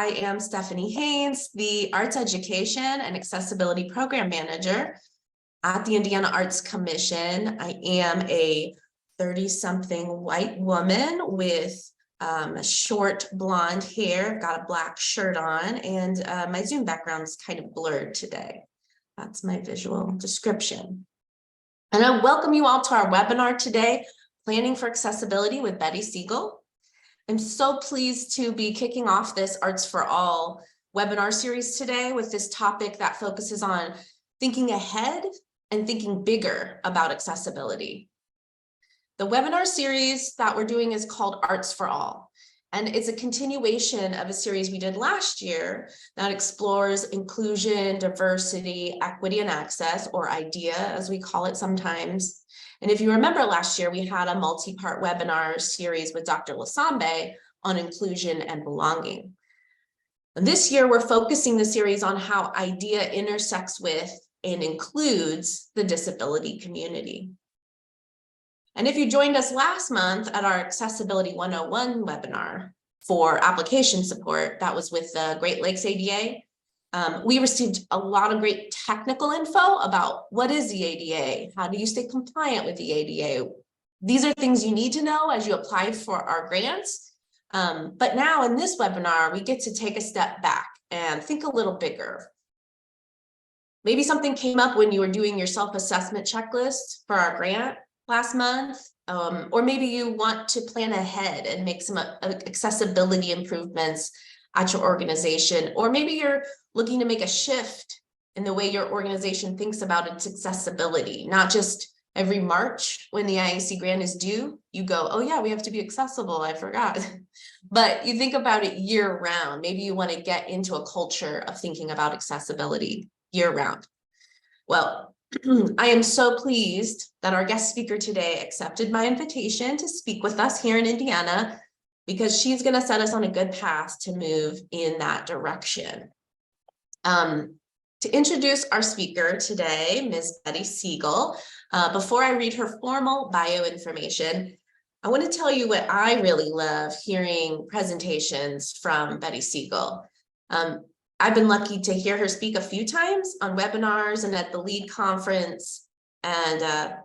I am Stephanie Haynes, the Arts Education and Accessibility Program Manager at the Indiana Arts Commission. I am a 30-something white woman with short blonde hair, got a black shirt on, and my Zoom background is kind of blurred today. That's my visual description. And I welcome you all to our webinar today, Planning for Accessibility with Betty Siegel. I'm so pleased to be kicking off this Arts for All webinar series today with this topic that focuses on thinking ahead and thinking bigger about accessibility. The webinar series that we're doing is called Arts for All, and it's a continuation of a series we did last year that explores inclusion, diversity, equity, and access, or IDEA, as we call it sometimes. And if you remember last year, we had a multi-part webinar series with Dr. Lasambe on inclusion and belonging. And this year, we're focusing the series on how IDEA intersects with and includes the disability community. And if you joined us last month at our Accessibility 101 webinar for application support, that was with the Great Lakes ADA, we received a lot of great technical info about what is the ADA, how do you stay compliant with the ADA. These are things you need to know as you apply for our grants. But now in this webinar, we get to take a step back and think a little bigger. Maybe something came up when you were doing your self-assessment checklist for our grant last month, or maybe you want to plan ahead and make some accessibility improvements at your organization, or maybe you're looking to make a shift in the way your organization thinks about its accessibility, not just every March when the IAC grant is due, you go, oh yeah, we have to be accessible, I forgot. But you think about it year round. Maybe you want to get into a culture of thinking about accessibility year round. Well, I am so pleased that our guest speaker today accepted my invitation to speak with us here in Indiana, because she's going to set us on a good path to move in that direction. To introduce our speaker today, Ms. Betty Siegel, before I read her formal bio information, I want to tell you what I really love hearing presentations from Betty Siegel. I've been lucky to hear her speak a few times on webinars and at the LEAD conference. And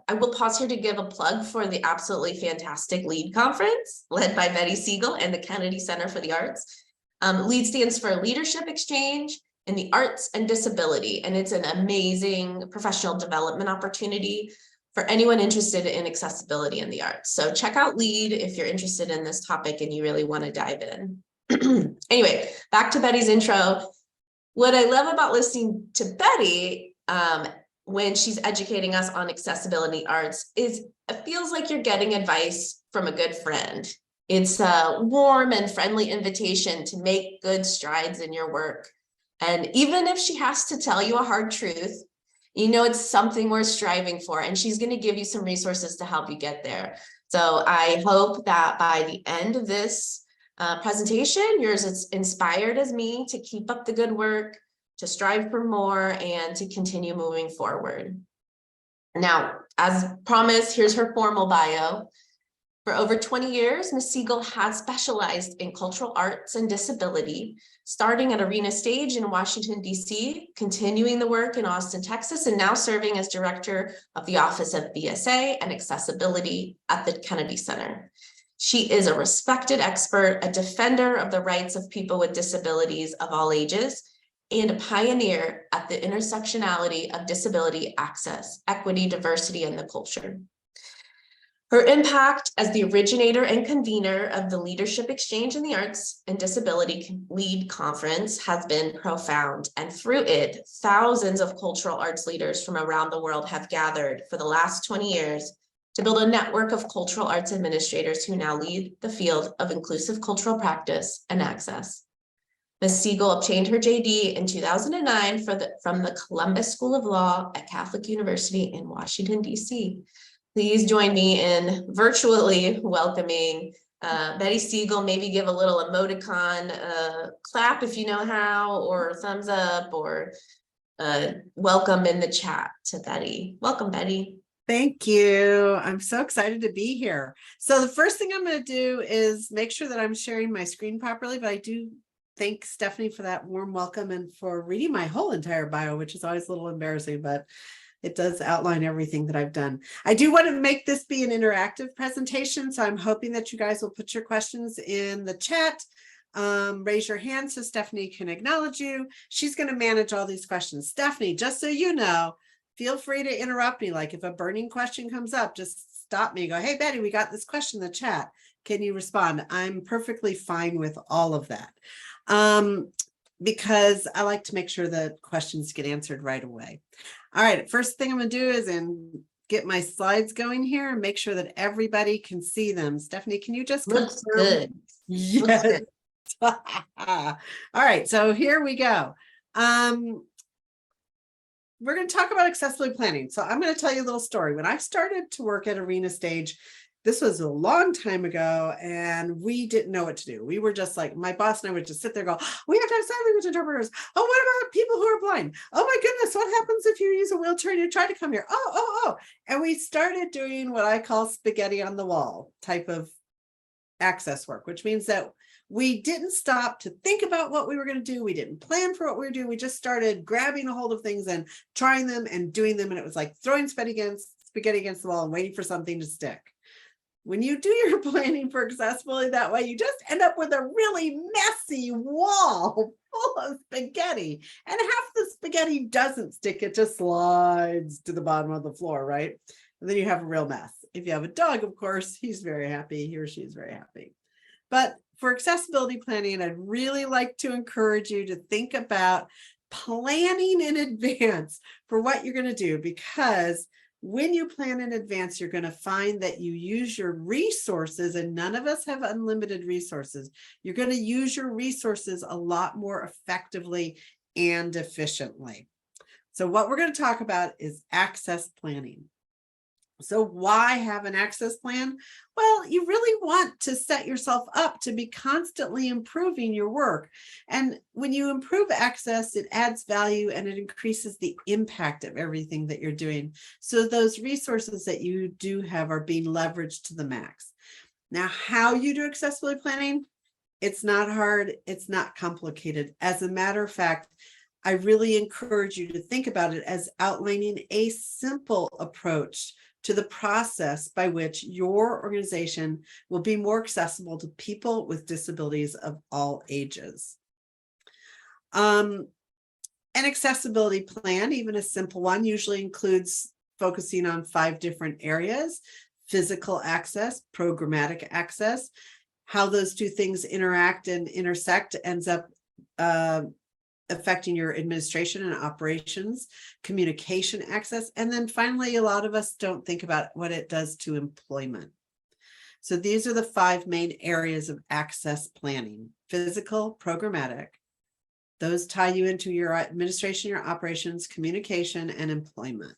I will pause here to give a plug for the absolutely fantastic LEAD conference led by Betty Siegel and the Kennedy Center for the Arts. LEAD stands for Leadership Exchange in the Arts and Disability, and it's an amazing professional development opportunity for anyone interested in accessibility in the arts. So check out LEAD if you're interested in this topic and you really want to dive in. Anyway, back to Betty's intro. What I love about listening to Betty when she's educating us on accessibility arts is it feels like you're getting advice from a good friend. It's a warm and friendly invitation to make good strides in your work. And even if she has to tell you a hard truth, you know it's something worth striving for, and she's going to give you some resources to help you get there. So I hope that by the end of this presentation, you're as inspired as me to keep up the good work, to strive for more, and to continue moving forward. Now, as promised, here's her formal bio. For over 20 years, Ms. Siegel has specialized in cultural arts and disability, starting at Arena Stage in Washington, D.C., continuing the work in Austin, Texas, and now serving as director of the Office of BSA and Accessibility at the Kennedy Center. She is a respected expert, a defender of the rights of people with disabilities of all ages, and a pioneer at the intersectionality of disability access, equity, diversity, and the culture. Her impact as the originator and convener of the Leadership Exchange in the Arts and Disability LEAD Conference has been profound, and through it, thousands of cultural arts leaders from around the world have gathered for the last 20 years to build a network of cultural arts administrators who now lead the field of inclusive cultural practice and access. Ms. Siegel obtained her JD in 2009 from the Columbus School of Law at Catholic University in Washington, D.C. Please join me in virtually welcoming Betty Siegel. Maybe give a little emoticon, clap if you know how, or thumbs up, or welcome in the chat to Betty. Welcome, Betty. Thank you. I'm so excited to be here. So the first thing I'm going to do is make sure that I'm sharing my screen properly, but I do thank Stephanie for that warm welcome and for reading my whole entire bio, which is always a little embarrassing, but it does outline everything that I've done. I do want to make this be an interactive presentation, so I'm hoping that you guys will put your questions in the chat. Raise your hand so Stephanie can acknowledge you. She's going to manage all these questions. Stephanie, just so you know, feel free to interrupt me. Like if a burning question comes up, just stop me and go, hey, Betty, we got this question in the chat. Can you respond? I'm perfectly fine with all of that. Because I like to make sure that questions get answered right away. All right, first thing I'm going to do is get my slides going here and make sure that everybody can see them. Stephanie, can you just Looks confirm? good. Yes. Looks good. All right, so here we go. We're going to talk about accessibility planning. So I'm going to tell you a little story. When I started to work at Arena Stage, this was a long time ago, and we didn't know what to do. We were just like, my boss and I would just sit there and go, we have to have sign language interpreters. Oh, what about people who are blind? Oh my goodness, what happens if you use a wheelchair and you try to come here? Oh. And we started doing what I call spaghetti on the wall type of access work, which means that we didn't stop to think about what we were going to do. We didn't plan for what we were doing. We just started grabbing a hold of things and trying them and doing them. And it was like throwing spaghetti against the wall and waiting for something to stick. When you do your planning for accessibility that way, you just end up with a really messy wall full of spaghetti. And half the spaghetti doesn't stick, it just slides to the bottom of the floor, right? And then you have a real mess. If you have a dog, of course, he's very happy, he or she is very happy. But for accessibility planning, I'd really like to encourage you to think about planning in advance for what you're going to do, because when you plan in advance, you're going to find that you use your resources, and none of us have unlimited resources. You're going to use your resources a lot more effectively and efficiently. So what we're going to talk about is access planning. So why have an access plan? Well, you really want to set yourself up to be constantly improving your work. And when you improve access, it adds value and it increases the impact of everything that you're doing. So those resources that you do have are being leveraged to the max. Now, how you do accessibility planning, it's not hard, it's not complicated. As a matter of fact, I really encourage you to think about it as outlining a simple approach to the process by which your organization will be more accessible to people with disabilities of all ages. An accessibility plan, even a simple one, usually includes focusing on 5 different areas: physical access, programmatic access. How those two things interact and intersect ends up affecting your administration and operations, communication access, and then finally, a lot of us don't think about what it does to employment. So these are the 5 main areas of access planning: physical, programmatic. Those tie you into your administration, your operations, communication, and employment.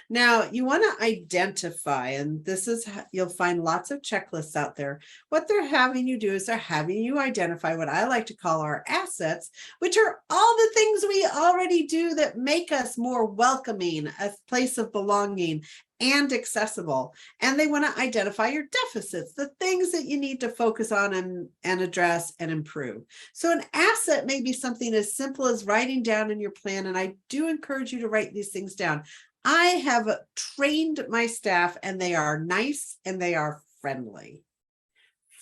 Now, you want to identify, and this is, you'll find lots of checklists out there. What they're having you do is they're having you identify what I like to call our assets, which are all the things we already do that make us more welcoming, a place of belonging, and accessible. And they want to identify your deficits, the things that you need to focus on and address and improve. So an asset may be something as simple as writing down in your plan, and I do encourage you to write these things down. I have trained my staff, and they are nice and they are friendly.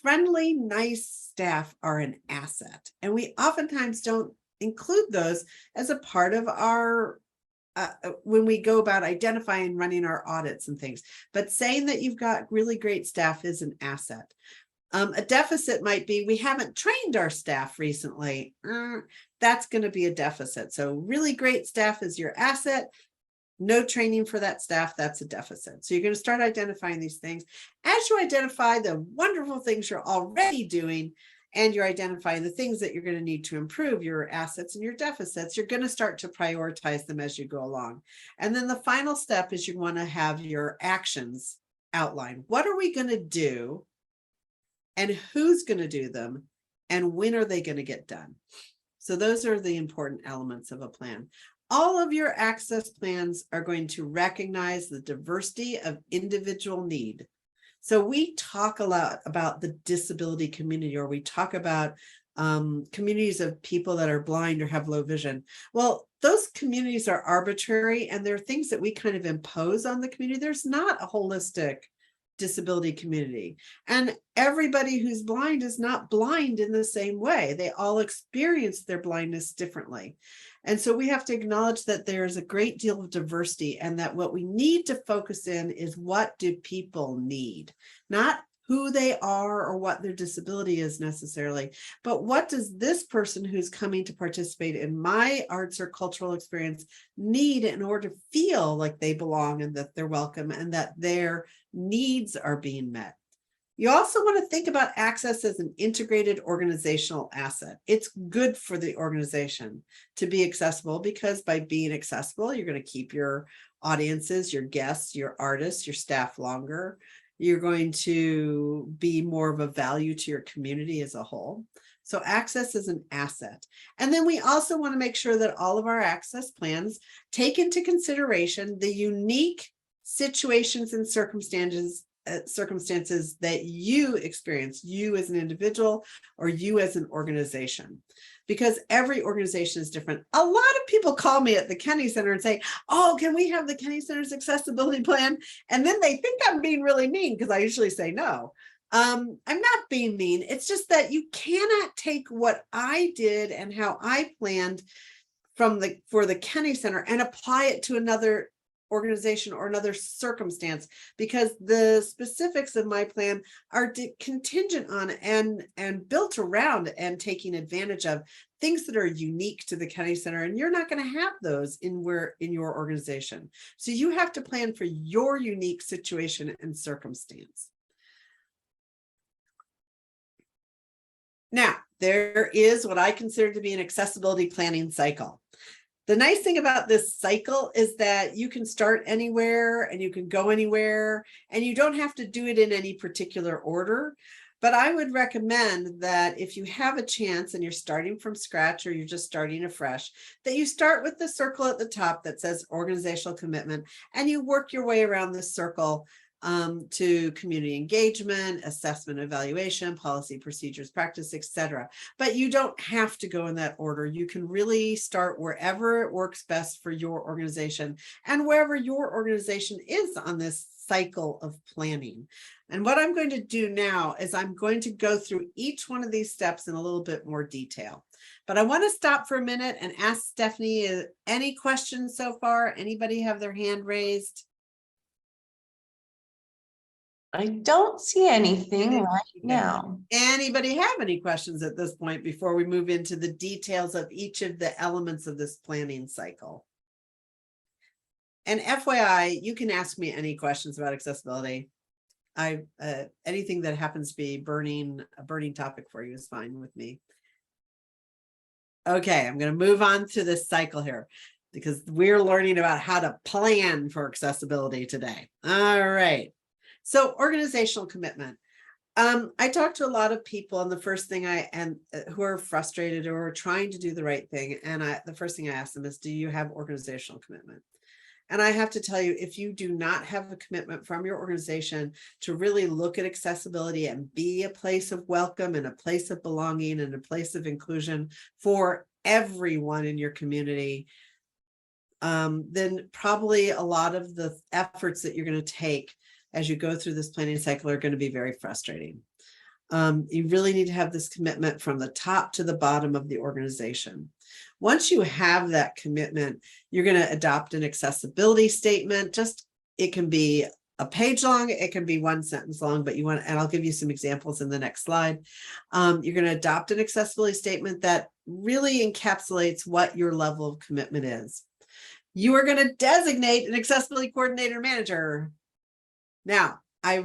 Friendly, nice staff are an asset, and we oftentimes don't include those as a part of our when we go about identifying, running our audits and things. But saying that you've got really great staff is an asset. A deficit might be, we haven't trained our staff recently. That's going to be a deficit. So really great staff is your asset. No training for that staff, that's a deficit. So you're going to start identifying these things. As you identify the wonderful things you're already doing, and you're identifying the things that you're going to need to improve, your assets and your deficits, you're going to start to prioritize them as you go along. And then the final step is you want to have your actions outlined. What are we going to do? And who's going to do them? And when are they going to get done? So those are the important elements of a plan. All of your access plans are going to recognize the diversity of individual need. So we talk a lot about the disability community, or we talk about communities of people that are blind or have low vision. Well, those communities are arbitrary, and they're things that we kind of impose on the community. There's not a holistic disability community, and everybody who's blind is not blind in the same way. They all experience their blindness differently. And so we have to acknowledge that there's a great deal of diversity, and that what we need to focus in is, what do people need? Not who they are or what their disability is necessarily, but what does this person who's coming to participate in my arts or cultural experience need in order to feel like they belong and that they're welcome and that their needs are being met. You also want to think about access as an integrated organizational asset. It's good for the organization to be accessible, because by being accessible, you're going to keep your audiences, your guests, your artists, your staff longer. You're going to be more of a value to your community as a whole. So access is an asset. And then we also want to make sure that all of our access plans take into consideration the unique situations and circumstances that you experience, you as an individual or you as an organization, because every organization is different. A lot of people call me at the Kennedy Center and say, oh, can we have the Kennedy Center's accessibility plan? And then they think I'm being really mean, because I usually say no. I'm not being mean. It's just that you cannot take what I did and how I planned for the Kennedy Center and apply it to another organization or another circumstance, because the specifics of my plan are contingent on and built around and taking advantage of things that are unique to the Kennedy Center, and you're not going to have those in your organization. So you have to plan for your unique situation and circumstance. Now, there is what I consider to be an accessibility planning cycle. The nice thing about this cycle is that you can start anywhere and you can go anywhere, and you don't have to do it in any particular order. But I would recommend that if you have a chance and you're starting from scratch or you're just starting afresh, that you start with the circle at the top that says organizational commitment, and you work your way around the circle to community engagement, assessment, evaluation, policy, procedures, practice, etc. But you don't have to go in that order. You can really start wherever it works best for your organization and wherever your organization is on this cycle of planning. And what I'm going to do now is I'm going to go through each one of these steps in a little bit more detail. But I want to stop for a minute and ask Stephanie, any questions so far? Anybody have their hand raised? I don't see anything right now. Anybody have any questions at this point before we move into the details of each of the elements of this planning cycle? And FYI, you can ask me any questions about accessibility. Anything that happens to be a burning topic for you is fine with me. Okay, I'm going to move on to this cycle here, because we're learning about how to plan for accessibility today. All right. So organizational commitment. I talk to a lot of people, and the first thing who are frustrated or are trying to do the right thing. And the first thing I ask them is, do you have organizational commitment? And I have to tell you, if you do not have a commitment from your organization to really look at accessibility and be a place of welcome and a place of belonging and a place of inclusion for everyone in your community, then probably a lot of the efforts that you're going to take as you go through this planning cycle are going to be very frustrating. You really need to have this commitment from the top to the bottom of the organization. Once you have that commitment, you're going to adopt an accessibility statement. It can be a page long, it can be one sentence long, but and I'll give you some examples in the next slide. You're going to adopt an accessibility statement that really encapsulates what your level of commitment is. You are going to designate an accessibility coordinator manager. Now, I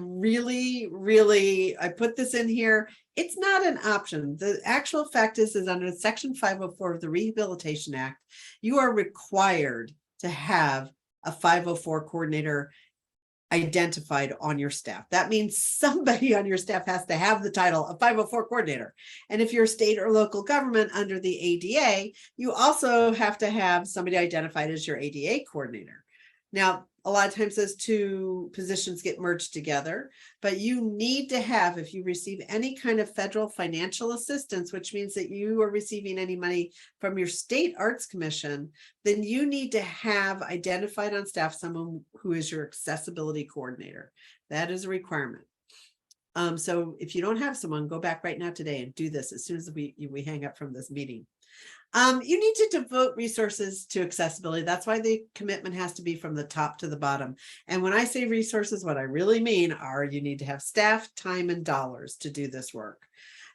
put this in here. It's not an option. The actual fact is under Section 504 of the Rehabilitation Act, you are required to have a 504 coordinator identified on your staff. That means somebody on your staff has to have the title of 504 coordinator. And if you're state or local government under the ADA, you also have to have somebody identified as your ADA coordinator. Now, a lot of times those two positions get merged together, but you need to have, if you receive any kind of federal financial assistance, which means that you are receiving any money from your state arts commission, then you need to have identified on staff someone who is your accessibility coordinator. That is a requirement. So if you don't have someone, go back right now today and do this as soon as we hang up from this meeting. You need to devote resources to accessibility. That's why the commitment has to be from the top to the bottom. And when I say resources, what I really mean are you need to have staff, time, and dollars to do this work.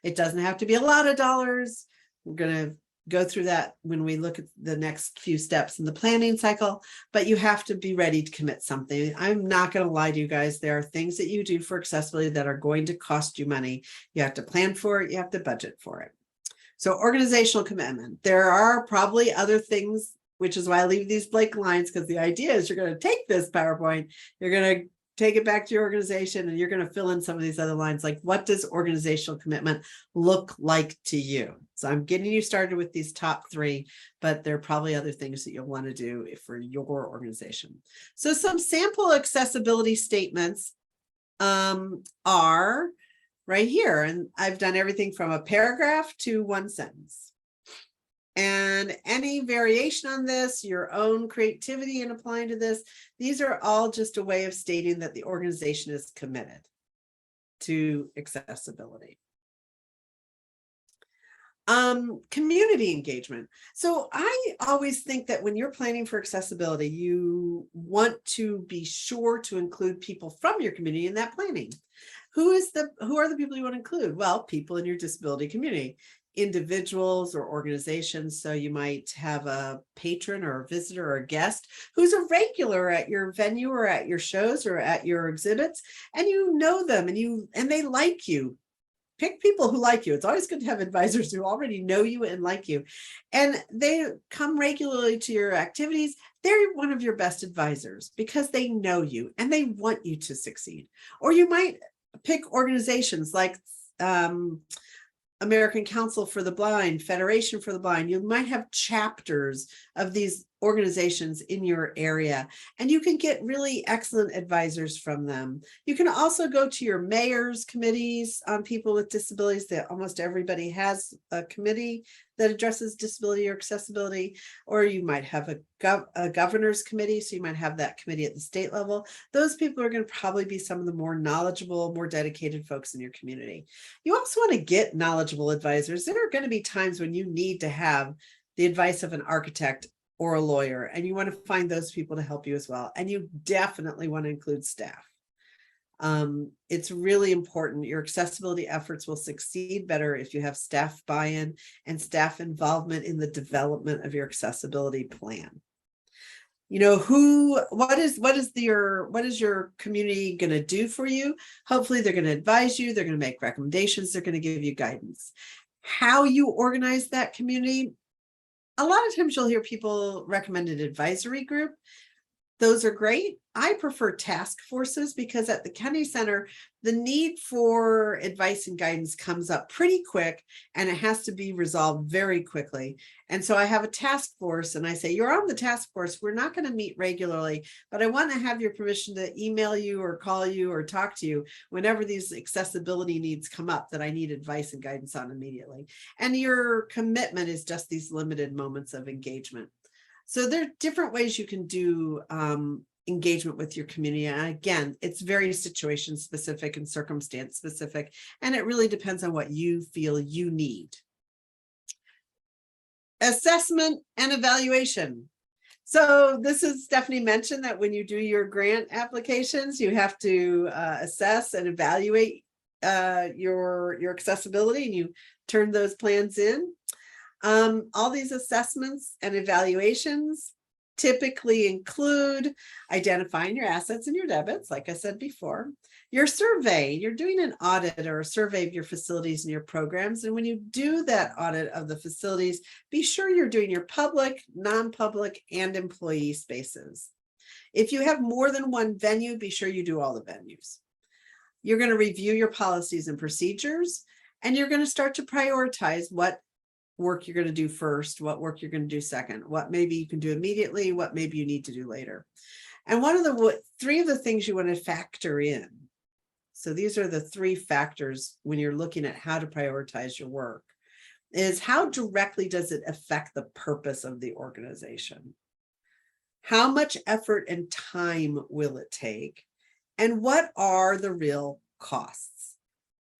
It doesn't have to be a lot of dollars. We're going to go through that when we look at the next few steps in the planning cycle, but you have to be ready to commit something. I'm not going to lie to you guys. There are things that you do for accessibility that are going to cost you money. You have to plan for it. You have to budget for it. So organizational commitment. There are probably other things, which is why I leave these blank lines, because the idea is you're going to take this PowerPoint, you're going to take it back to your organization, and you're going to fill in some of these other lines, like what does organizational commitment look like to you? So I'm getting you started with these top three, but there are probably other things that you'll want to do for your organization. So some sample accessibility statements are right here. And I've done everything from a paragraph to one sentence. And any variation on this, your own creativity in applying to this, these are all just a way of stating that the organization is committed to accessibility. Community engagement. So I always think that when you're planning for accessibility, you want to be sure to include people from your community in that planning. Who are the people you want to include? Well, people in your disability community, individuals or organizations. So you might have a patron or a visitor or a guest who's a regular at your venue or at your shows or at your exhibits, and you know them and they like you. Pick people who like you. It's always good to have advisors who already know you and like you, and they come regularly to your activities. They're one of your best advisors because they know you and they want you to succeed. Or you might pick organizations like American Council for the Blind, Federation for the Blind. You might have chapters of these organizations in your area, and you can get really excellent advisors from them. You can also go to your mayor's committees on people with disabilities. That almost everybody has a committee that addresses disability or accessibility, or you might have a governor's committee. So you might have that committee at the state level. Those people are going to probably be some of the more knowledgeable, more dedicated folks in your community. You also want to get knowledgeable advisors. There are going to be times when you need to have the advice of an architect or a lawyer, and you want to find those people to help you as well. And you definitely want to include staff. It's really important. Your accessibility efforts will succeed better if you have staff buy-in and staff involvement in the development of your accessibility plan. You know, what is your community going to do for you? Hopefully they're going to advise you, they're going to make recommendations, they're going to give you guidance. How you organize that community, a lot of times you'll hear people recommend an advisory group. Those are great. I prefer task forces because at the Kennedy Center, the need for advice and guidance comes up pretty quick, and it has to be resolved very quickly. And so I have a task force, and I say, you're on the task force. We're not going to meet regularly, but I want to have your permission to email you or call you or talk to you whenever these accessibility needs come up that I need advice and guidance on immediately. And your commitment is just these limited moments of engagement. So there are different ways you can do engagement with your community. And again, it's very situation specific and circumstance specific, and it really depends on what you feel you need. Assessment and evaluation. So this is Stephanie mentioned that when you do your grant applications, you have to assess and evaluate your accessibility, and you turn those plans in. All these assessments and evaluations typically include identifying your assets and your debits, like I said before. Your survey, you're doing an audit or a survey of your facilities and your programs. And when you do that audit of the facilities, be sure you're doing your public, non-public, and employee spaces. If you have more than one venue, be sure you do all the venues. You're going to review your policies and procedures, and you're going to start to prioritize what work you're going to do first, what work you're going to do second, what maybe you can do immediately, what maybe you need to do later. And one of the three of the things you want to factor in. So these are the three factors when you're looking at how to prioritize your work, is how directly does it affect the purpose of the organization? How much effort and time will it take? And what are the real costs?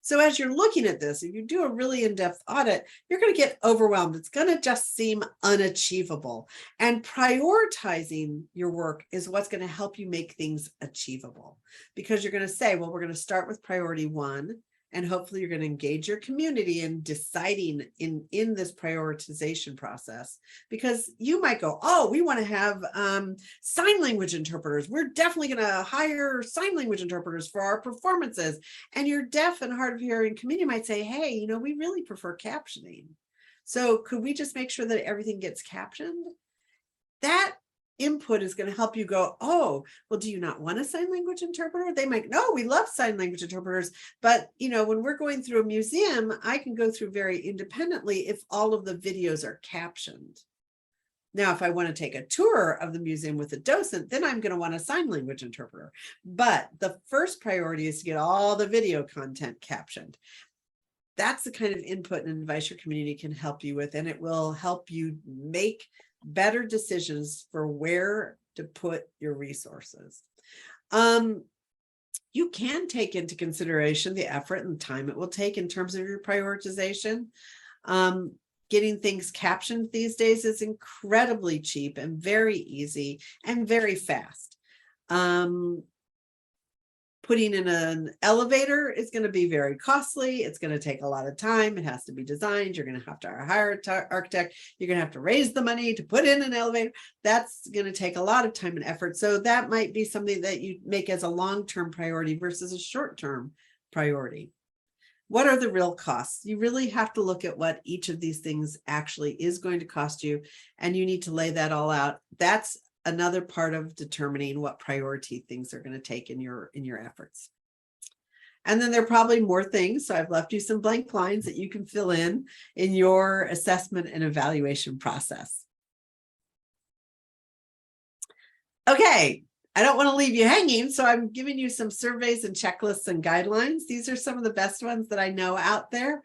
So as you're looking at this, if you do a really in-depth audit, you're going to get overwhelmed. It's going to just seem unachievable. And prioritizing your work is what's going to help you make things achievable. Because you're going to say, well, we're going to start with priority 1. And hopefully you're going to engage your community in deciding in this prioritization process, because you might go, oh, we want to have sign language interpreters. We're definitely going to hire sign language interpreters for our performances. And your deaf and hard of hearing community might say, hey, we really prefer captioning. So could we just make sure that everything gets captioned? That input is going to help you go, oh, well, do you not want a sign language interpreter? They might, no, we love sign language interpreters. But, when we're going through a museum, I can go through very independently if all of the videos are captioned. Now, if I want to take a tour of the museum with a docent, then I'm going to want a sign language interpreter. But the first priority is to get all the video content captioned. That's the kind of input and advice your community can help you with, and it will help you make better decisions for where to put your resources. You can take into consideration the effort and time it will take in terms of your prioritization. Getting things captioned these days is incredibly cheap and very easy and very fast. Putting in an elevator is going to be very costly. It's going to take a lot of time. It has to be designed. You're going to have to hire an architect. You're going to have to raise the money to put in an elevator. That's going to take a lot of time and effort. So that might be something that you make as a long-term priority versus a short-term priority. What are the real costs? You really have to look at what each of these things actually is going to cost you, and you need to lay that all out. That's another part of determining what priority things are going to take in your efforts. And then there are probably more things. So I've left you some blank lines that you can fill in your assessment and evaluation process. Okay, I don't want to leave you hanging, so I'm giving you some surveys and checklists and guidelines. These are some of the best ones that I know out there.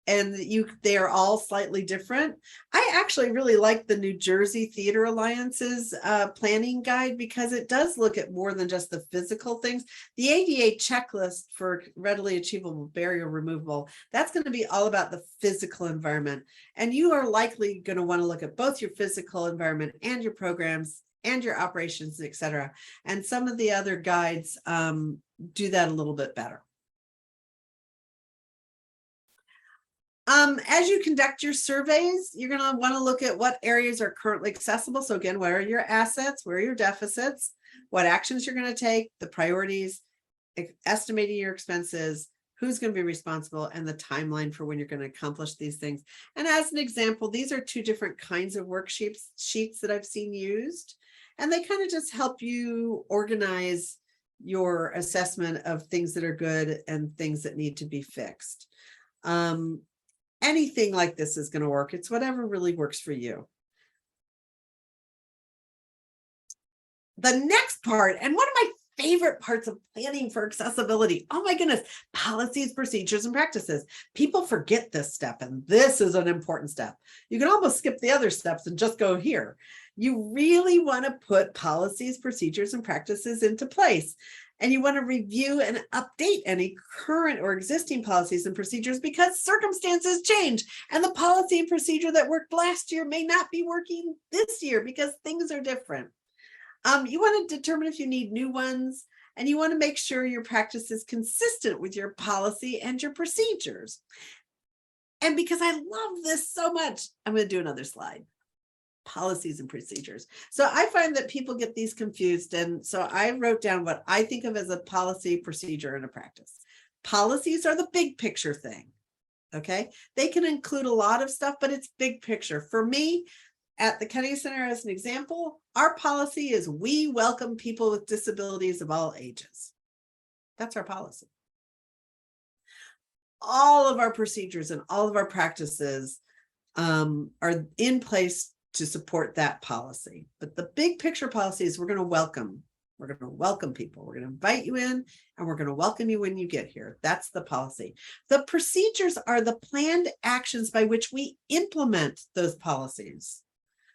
And they are all slightly different. I actually really like the New Jersey Theater Alliance's planning guide, because it does look at more than just the physical things. The ADA checklist for readily achievable barrier removable, that's going to be all about the physical environment. And you are likely going to want to look at both your physical environment and your programs and your operations, et cetera. And some of the other guides do that a little bit better. As you conduct your surveys, you're going to want to look at what areas are currently accessible. So again, what are your assets? Where are your deficits? What actions you're going to take, the priorities, estimating your expenses, who's going to be responsible, and the timeline for when you're going to accomplish these things. And as an example, these are 2 different kinds of worksheets that I've seen used. And they kind of just help you organize your assessment of things that are good and things that need to be fixed. Anything like this is going to work. It's whatever really works for you. The next part, and one of my favorite parts of planning for accessibility, oh my goodness, policies, procedures, and practices. People forget this step, and this is an important step. You can almost skip the other steps and just go here. You really want to put policies, procedures, and practices into place. And you want to review and update any current or existing policies and procedures, because circumstances change, and the policy and procedure that worked last year may not be working this year because things are different. You want to determine if you need new ones, and you want to make sure your practice is consistent with your policy and your procedures. And because I love this so much, I'm going to do another slide. Policies and procedures. So I find that people get these confused. And so I wrote down what I think of as a policy, procedure, and a practice. Policies are the big picture thing. Okay. They can include a lot of stuff, but it's big picture. For me, at the Kennedy Center, as an example, our policy is we welcome people with disabilities of all ages. That's our policy. All of our procedures and all of our practices are in place to support that policy. But the big picture policy is we're going to welcome. We're going to welcome people. We're going to invite you in and we're going to welcome you when you get here. That's the policy. The procedures are the planned actions by which we implement those policies.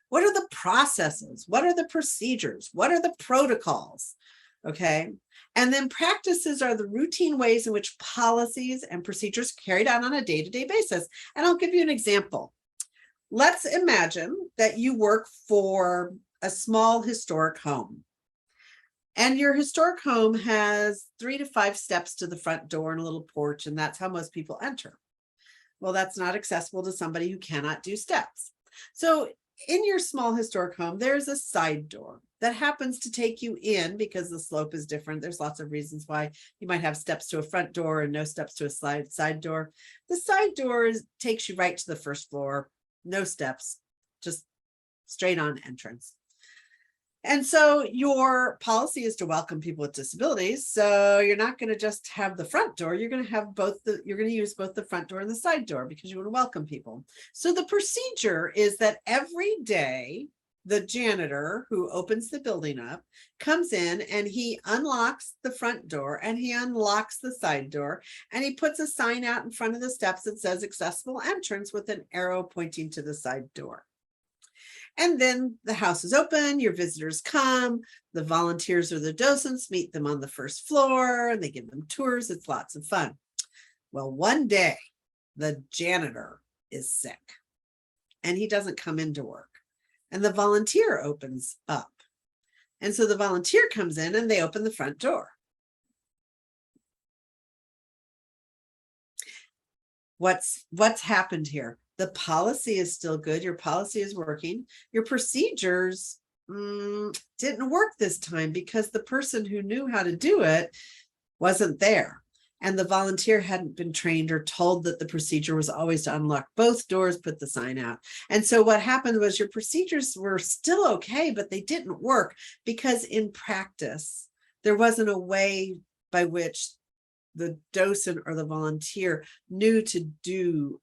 What are the processes? What are the procedures? What are the protocols? Okay. And then practices are the routine ways in which policies and procedures carried out on a day-to-day basis. And I'll give you an example. Let's imagine that you work for a small historic home. And your historic home has 3 to 5 steps to the front door and a little porch, and that's how most people enter. Well, that's not accessible to somebody who cannot do steps. So in your small historic home, there's a side door that happens to take you in because the slope is different. There's lots of reasons why you might have steps to a front door and no steps to a side door. The side door takes you right to the first floor, no steps, just straight on entrance. And so your policy is to welcome people with disabilities. So you're not going to just have the front door. You're going to have you're going to use both the front door and the side door because you want to welcome people. So the procedure is that every day, the janitor who opens the building up comes in and he unlocks the front door and he unlocks the side door and he puts a sign out in front of the steps that says accessible entrance with an arrow pointing to the side door. And then the house is open, your visitors come, the volunteers or the docents meet them on the first floor, and they give them tours. It's lots of fun. Well, one day, the janitor is sick, and he doesn't come into work. And the volunteer opens up. And so the volunteer comes in, and they open the front door. What's happened here? The policy is still good. Your policy is working. Your procedures didn't work this time because the person who knew how to do it wasn't there. And the volunteer hadn't been trained or told that the procedure was always to unlock both doors, put the sign out. And so what happened was your procedures were still okay, but they didn't work because in practice, there wasn't a way by which the docent or the volunteer knew to do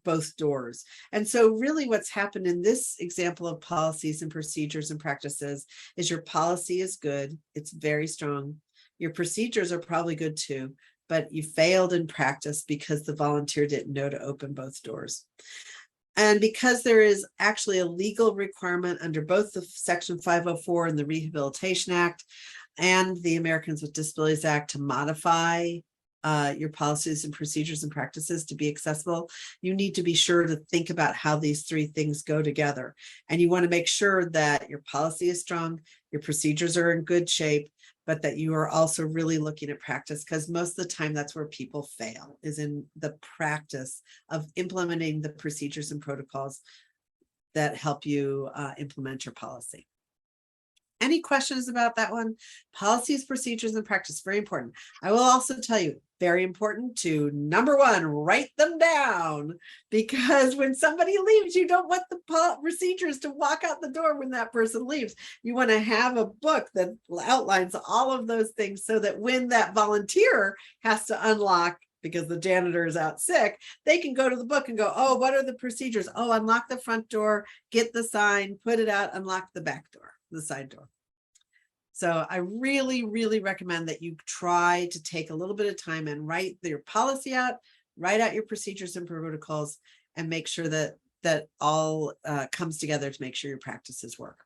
both doors. And so really what's happened in this example of policies and procedures and practices is your policy is good. It's very strong. Your procedures are probably good too, but you failed in practice because the volunteer didn't know to open both doors. And because there is actually a legal requirement under both the Section 504 and the Rehabilitation Act and the Americans with Disabilities Act to modify your policies and procedures and practices to be accessible, you need to be sure to think about how these 3 things go together. And you want to make sure that your policy is strong, your procedures are in good shape, but that you are also really looking at practice, because most of the time that's where people fail, is in the practice of implementing the procedures and protocols that help you implement your policy. Any questions about that one? Policies, procedures, and practice, very important. I will also tell you, very important to, number 1, write them down, because when somebody leaves, you don't want the procedures to walk out the door when that person leaves. You want to have a book that outlines all of those things so that when that volunteer has to unlock because the janitor is out sick, they can go to the book and go, oh, what are the procedures? Oh, unlock the front door, get the sign, put it out, unlock the back door, the side door. So I really, really recommend that you try to take a little bit of time and write your policy out, write out your procedures and protocols, and make sure that that all comes together to make sure your practices work.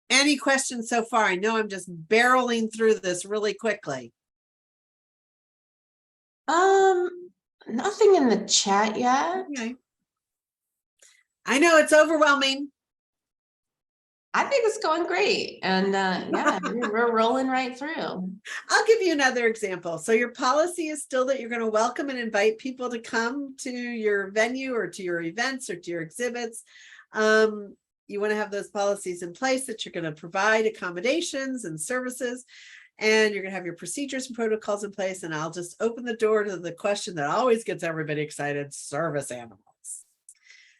Any questions so far? I know I'm just barreling through this really quickly. Nothing in the chat yet. Okay. I know it's overwhelming. I think it's going great. And yeah, we're rolling right through. I'll give you another example. So your policy is still that you're going to welcome and invite people to come to your venue or to your events or to your exhibits. You want to have those policies in place that you're going to provide accommodations and services, and you're going to have your procedures and protocols in place. And I'll just open the door to the question that always gets everybody excited: service animals.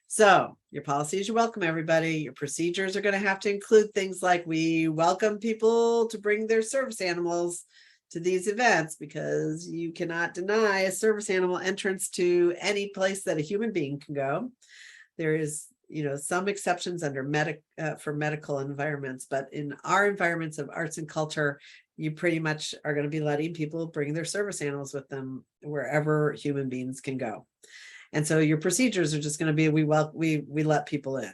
So your policies, you welcome everybody. Your procedures are going to have to include things like, we welcome people to bring their service animals to these events, because you cannot deny a service animal entrance to any place that a human being can go. There is, some exceptions under for medical environments, but in our environments of arts and culture, you pretty much are going to be letting people bring their service animals with them wherever human beings can go. And so your procedures are just going to be, we let people in.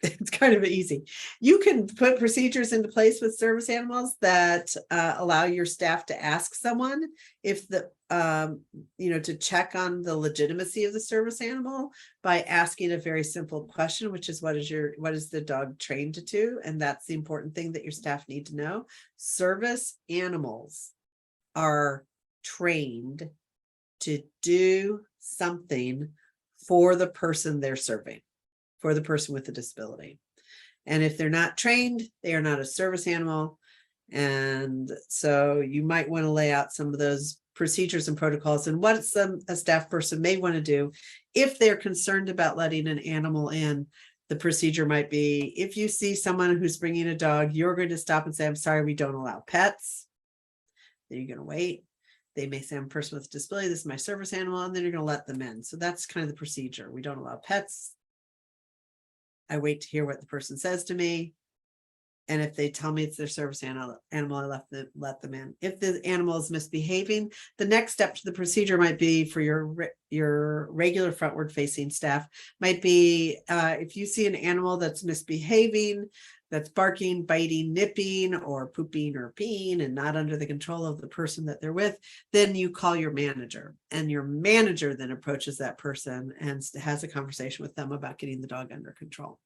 It's kind of easy. You can put procedures into place with service animals that allow your staff to ask someone if to check on the legitimacy of the service animal by asking a very simple question, which is what is the dog trained to do? And that's the important thing that your staff need to know. Service animals are trained to do something for the person they're serving, for the person with a disability. And if they're not trained, they are not a service animal. And so you might want to lay out some of those procedures and protocols and what a staff person may want to do if they're concerned about letting an animal in. The procedure might be, if you see someone who's bringing a dog, you're going to stop and say, I'm sorry, we don't allow pets. Then you're going to wait. They may say, I'm a person with a disability, this is my service animal, and then you're going to let them in. So that's kind of the procedure. We don't allow pets. I wait to hear what the person says to me. And if they tell me it's their service animal, I let them in. If the animal is misbehaving, the next step to the procedure might be for your regular frontward facing staff might be if you see an animal that's misbehaving, that's barking, biting, nipping, or pooping or peeing and not under the control of the person that they're with, then you call your manager, and your manager then approaches that person and has a conversation with them about getting the dog under control.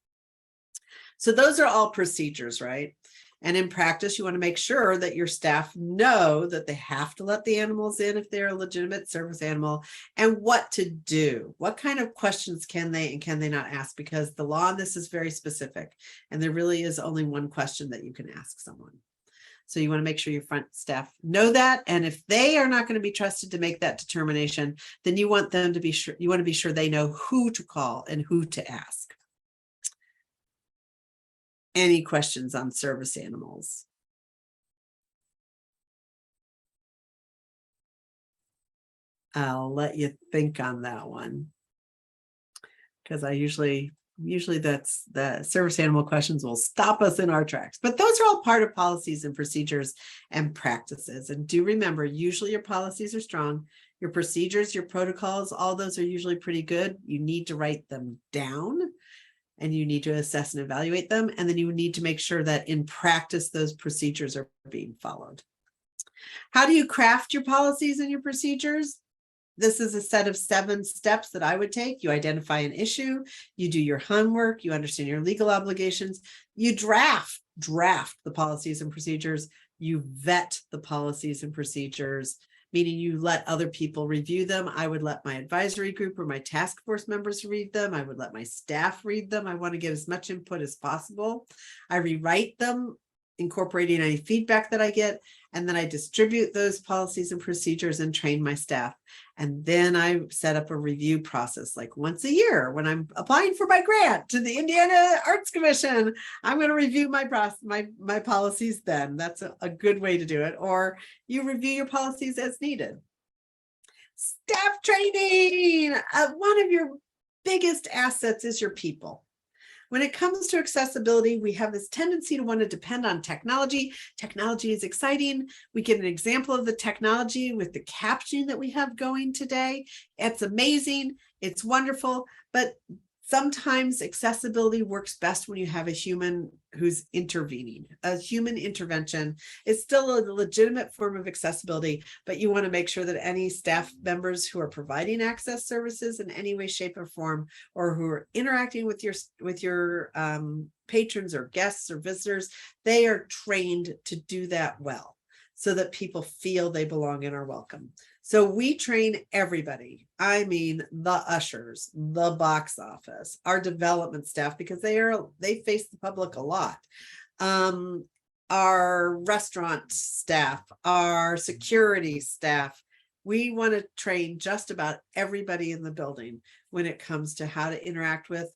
So those are all procedures, right? And in practice, you want to make sure that your staff know that they have to let the animals in if they're a legitimate service animal, and what to do. What kind of questions can they and can they not ask? Because the law on this is very specific, and there really is only one question that you can ask someone. So you want to make sure your front staff know that. And if they are not going to be trusted to make that determination, then you want them to be sure, you want to be sure they know who to call and who to ask. Any questions on service animals? I'll let you think on that one, because I usually that's the service animal questions will stop us in our tracks. But those are all part of policies and procedures and practices. And do remember, usually your policies are strong. Your procedures, your protocols, all those are usually pretty good. You need to write them down, and you need to assess and evaluate them. And then you need to make sure that in practice, those procedures are being followed. How do you craft your policies and your procedures? This is a set of 7 steps that I would take. You identify an issue, you do your homework, you understand your legal obligations, you draft the policies and procedures, you vet the policies and procedures, meaning you let other people review them. I would let my advisory group or my task force members read them. I would let my staff read them. I want to get as much input as possible. I rewrite them, incorporating any feedback that I get, and then I distribute those policies and procedures and train my staff. And then I set up a review process, like once a year when I'm applying for my grant to the Indiana Arts Commission. I'm going to review my policies then. That's a good way to do it. Or you review your policies as needed. Staff training. One of your biggest assets is your people. When it comes to accessibility, we have this tendency to want to depend on technology. Technology is exciting. We get an example of the technology with the captioning that we have going today. It's amazing. It's wonderful. But sometimes accessibility works best when you have a human who's intervening. A human intervention is still a legitimate form of accessibility, but you want to make sure that any staff members who are providing access services in any way, shape, or form, or who are interacting with your patrons or guests or visitors, they are trained to do that well, so that people feel they belong and are welcome. So we train everybody. I mean, the ushers, the box office, our development staff, because they face the public a lot. Our restaurant staff, our security staff. We want to train just about everybody in the building when it comes to how to interact with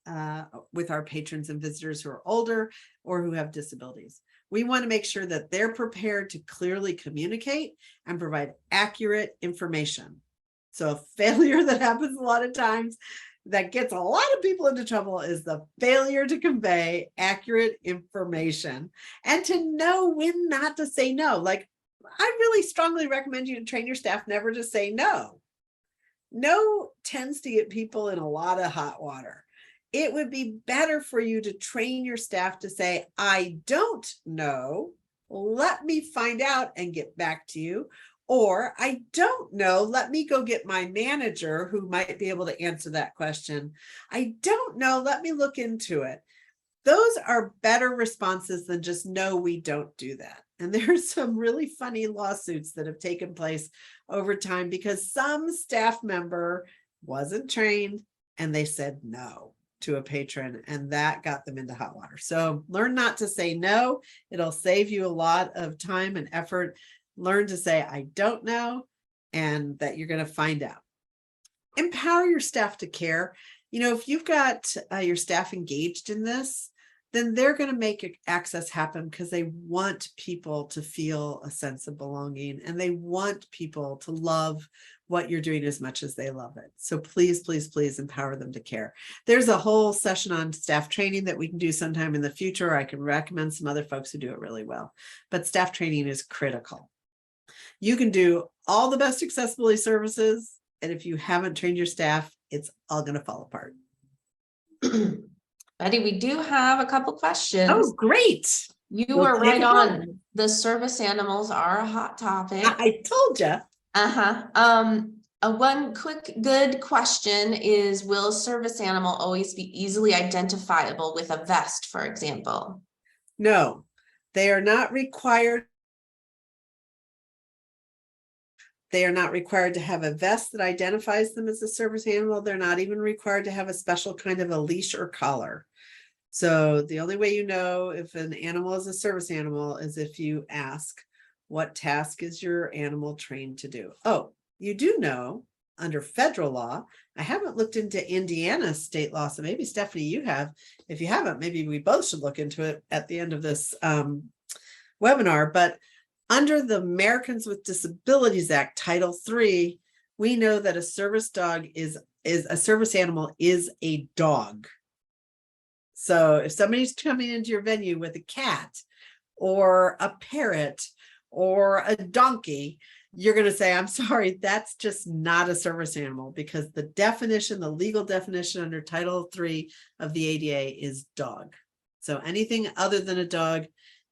our patrons and visitors who are older or who have disabilities. We want to make sure that they're prepared to clearly communicate and provide accurate information. So a failure that happens a lot of times that gets a lot of people into trouble is the failure to convey accurate information and to know when not to say no. Like, I really strongly recommend you to train your staff never to say no. No tends to get people in a lot of hot water. It would be better for you to train your staff to say, I don't know. Let me find out and get back to you. Or I don't know, let me go get my manager who might be able to answer that question. I don't know, let me look into it. Those are better responses than just, no, we don't do that. And there's some really funny lawsuits that have taken place over time because some staff member wasn't trained and they said no to a patron, and that got them into hot water. So learn not to say no. It'll save you a lot of time and effort. Learn to say, I don't know, and that you're going to find out. Empower your staff to care. You know, if you've got your staff engaged in this, then they're going to make access happen because they want people to feel a sense of belonging and they want people to love what you're doing as much as they love it. So please, please, please empower them to care. There's a whole session on staff training that we can do sometime in the future. I can recommend some other folks who do it really well, but staff training is critical. You can do all the best accessibility services, and if you haven't trained your staff, it's all going to fall apart. Betty, we do have a couple questions. Oh, great. You were right on. The service animals are a hot topic. I told you. One quick good question is, will a service animal always be easily identifiable with a vest, for example? No, they are not required. They are not required to have a vest that identifies them as a service animal. They're not even required to have a special kind of a leash or collar. So the only way you know if an animal is a service animal is if you ask, what task is your animal trained to do? Oh, you do know under federal law. I haven't looked into Indiana state law, so maybe Stephanie, you have. If you haven't, maybe we both should look into it at the end of this webinar. But under the Americans with Disabilities Act, Title III, we know that a service dog is a service animal is a dog. So if somebody's coming into your venue with a cat or a parrot or a donkey, you're going to say, I'm sorry, that's just not a service animal, because the definition, the legal definition under Title III of the ADA is dog. So anything other than a dog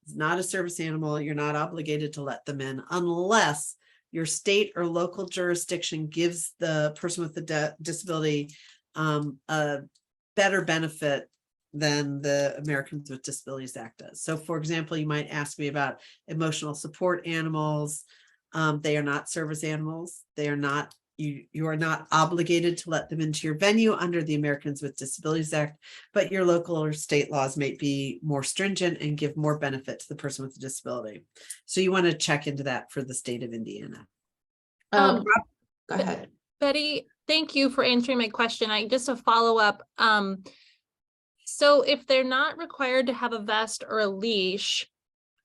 is not a service animal. You're not obligated to let them in unless your state or local jurisdiction gives the person with the disability a better benefit than the Americans with Disabilities Act does. So for example, you might ask me about emotional support animals. They are not service animals. They are not, you are not obligated to let them into your venue under the Americans with Disabilities Act, but your local or state laws may be more stringent and give more benefit to the person with a disability. So you want to check into that for the state of Indiana. Go ahead. Betty, thank you for answering my question. Just a follow up. So if they're not required to have a vest or a leash,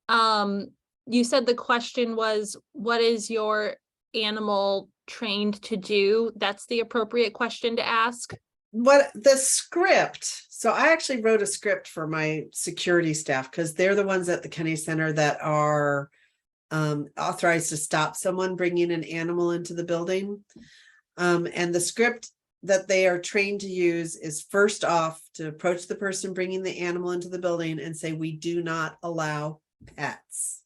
you said the question was, what is your animal trained to do? That's the appropriate question to ask. What the script. So I actually wrote a script for my security staff because they're the ones at the Kennedy Center that are authorized to stop someone bringing an animal into the building. And the script that they are trained to use is, first off, to approach the person bringing the animal into the building and say, we do not allow pets.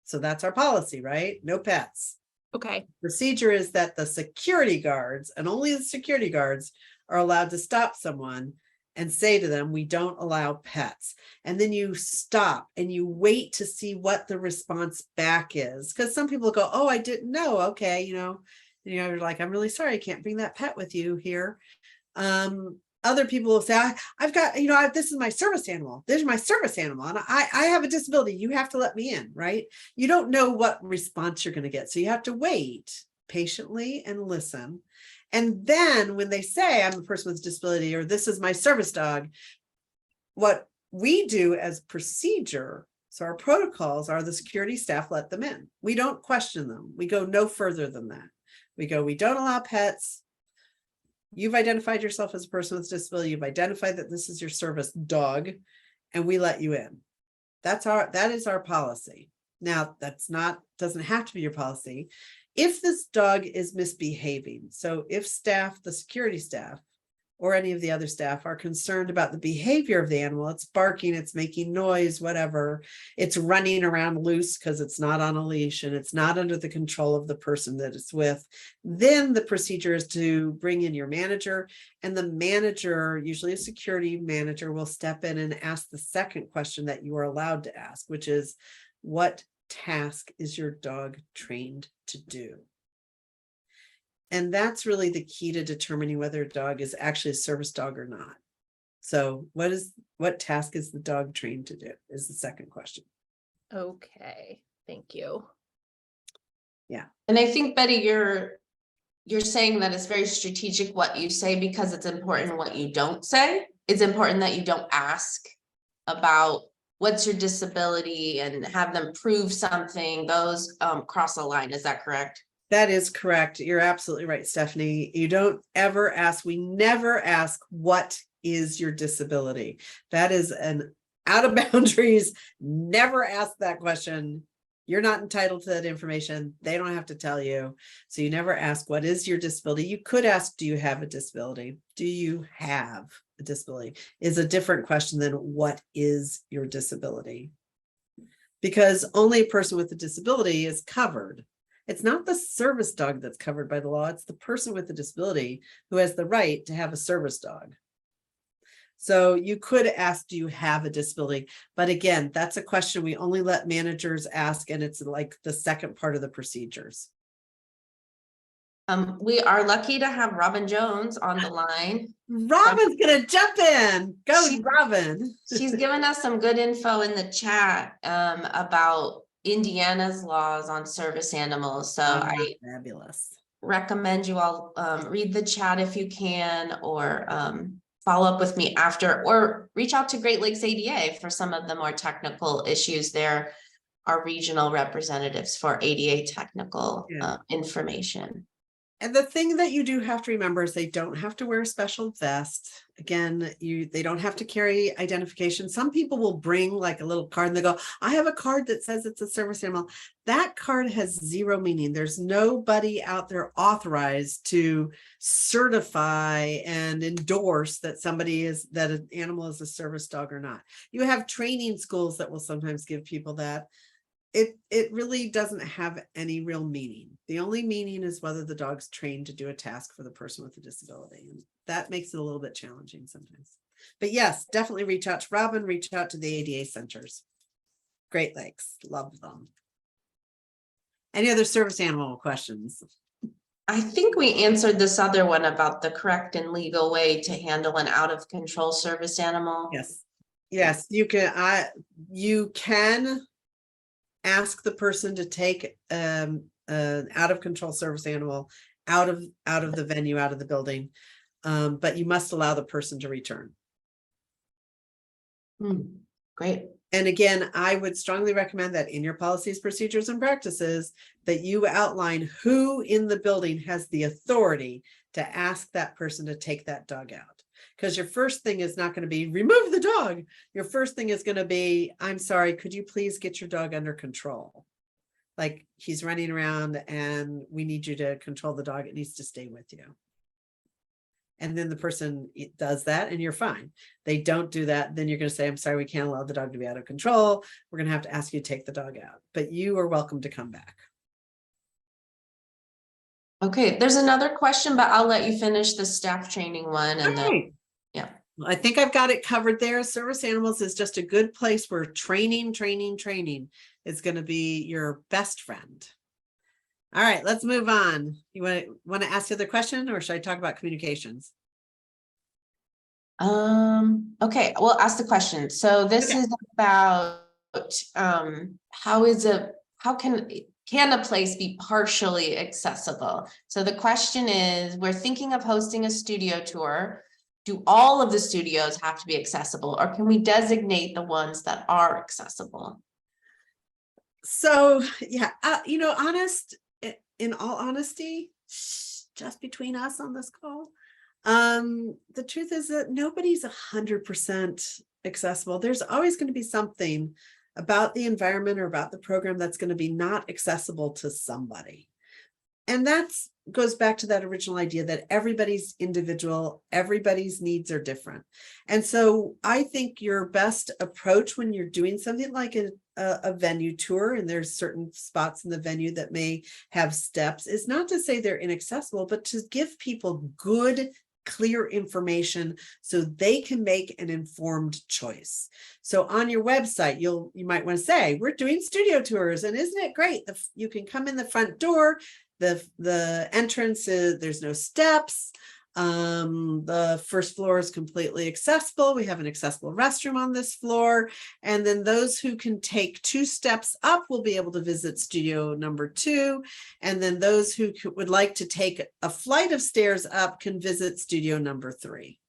So that's our policy, right? No pets. Okay. Procedure is that the security guards, and only the security guards, are allowed to stop someone and say to them, we don't allow pets. And then you stop and you wait to see what the response back is. Because some people go, oh, I didn't know. Okay, you're like, I'm really sorry, I can't bring that pet with you here. Other people will say, I've got, this is my service animal. This is my service animal. And I have a disability. You have to let me in, right? You don't know what response you're going to get. So you have to wait patiently and listen. And then when they say, I'm a person with a disability, or this is my service dog, what we do as procedure, so our protocols are, the security staff let them in. We don't question them. We go no further than that. We go, we don't allow pets. You've identified yourself as a person with disability. You've identified that this is your service dog, and we let you in. That is our policy. Now, doesn't have to be your policy. If this dog is misbehaving, so if staff, the security staff, or any of the other staff are concerned about the behavior of the animal, it's barking, it's making noise, whatever, it's running around loose because it's not on a leash and it's not under the control of the person that it's with, then the procedure is to bring in your manager, and the manager, usually a security manager, will step in and ask the second question that you are allowed to ask, which is, what task is your dog trained to do? And that's really the key to determining whether a dog is actually a service dog or not. So what task is the dog trained to do is the second question. Okay, thank you. Yeah. And I think, Betty, you're saying that it's very strategic what you say, because it's important what you don't say. It's important that you don't ask about what's your disability and have them prove something. Those cross a line. Is that correct? That is correct. You're absolutely right, Stephanie. You don't ever ask, we never ask, what is your disability? That is an out of boundaries. Never ask that question. You're not entitled to that information. They don't have to tell you. So you never ask, what is your disability? You could ask, do you have a disability? Do you have a disability? Is a different question than what is your disability? Because only a person with a disability is covered. It's not the service dog that's covered by the law. It's the person with the disability who has the right to have a service dog. So you could ask, do you have a disability? But again, that's a question we only let managers ask, and it's like the second part of the procedures. We are lucky to have Robin Jones on the line. Robin's gonna jump in. Go, She- Robin. She's given us some good info in the chat about Indiana's laws on service animals. So I Fabulous. recommend you all read the chat if you can, or follow up with me after, or reach out to Great Lakes ADA for some of the more technical issues. There are regional representatives for ADA technical information. And the thing that you do have to remember is they don't have to wear a special vest. Again, they don't have to carry identification. Some people will bring like a little card and they go, I have a card that says it's a service animal. That card has zero meaning. There's nobody out there authorized to certify and endorse that that an animal is a service dog or not. You have training schools that will sometimes give people that. It really doesn't have any real meaning. The only meaning is whether the dog's trained to do a task for the person with a disability. And that makes it a little bit challenging sometimes. But yes, definitely reach out to Robin, reach out to the ADA centers. Great Lakes, love them. Any other service animal questions? I think we answered this other one about the correct and legal way to handle an out of control service animal. Yes, you can ask the person to take an out of control service animal out of the venue, out of the building, but you must allow the person to return. Great. And again, I would strongly recommend that in your policies, procedures, and practices that you outline who in the building has the authority to ask that person to take that dog out. Because your first thing is not going to be remove the dog. Your first thing is going to be, I'm sorry, could you please get your dog under control? Like he's running around and we need you to control the dog. It needs to stay with you. And then the person does that and you're fine. They don't do that. Then you're going to say, I'm sorry, we can't allow the dog to be out of control. We're going to have to ask you to take the dog out, but you are welcome to come back. Okay, there's another question, but I'll let you finish the staff training one. And then, yeah. Well, I think I've got it covered there. Service animals is just a good place where training is going to be your best friend. All right, let's move on. You want to ask the other question, or should I talk about communications? Okay, we'll ask the question. So this is about how can a place be partially accessible? So the question is, we're thinking of hosting a studio tour. Do all of the studios have to be accessible, or can we designate the ones that are accessible? So yeah, in all honesty, just between us on this call, The truth is that nobody's 100% accessible. There's always going to be something about the environment or about the program that's going to be not accessible to somebody. And that's goes back to that original idea that everybody's individual, everybody's needs are different. And so I think your best approach when you're doing something like a venue tour, and there's certain spots in the venue that may have steps, is not to say they're inaccessible, but to give people good, clear information so they can make an informed choice. So on your website, you might want to say, we're doing studio tours, and isn't it great? You can come in the front door. The entrance is, there's no steps. The first floor is completely accessible. We have an accessible restroom on this floor. And then those who can take 2 steps up will be able to visit studio number 2. And then those who would like to take a flight of stairs up can visit studio number 3.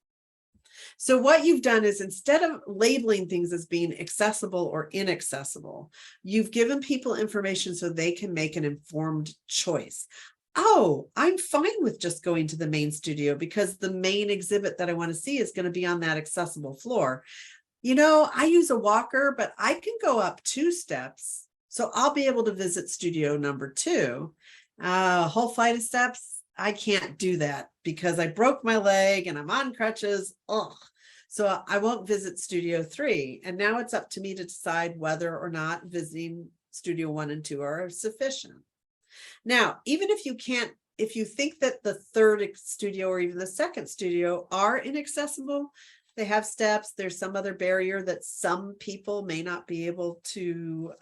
So what you've done is, instead of labeling things as being accessible or inaccessible, you've given people information so they can make an informed choice. Oh, I'm fine with just going to the main studio because the main exhibit that I want to see is going to be on that accessible floor. You know, I use a walker, but I can go up 2 steps. So I'll be able to visit studio number 2. A whole flight of steps, I can't do that because I broke my leg and I'm on crutches. Ugh. So I won't visit studio 3. And now it's up to me to decide whether or not visiting studio 1 and 2 are sufficient. Now, even if you can't, if you think that the 3rd studio or even the 2nd studio are inaccessible, they have steps, there's some other barrier that some people may not be able to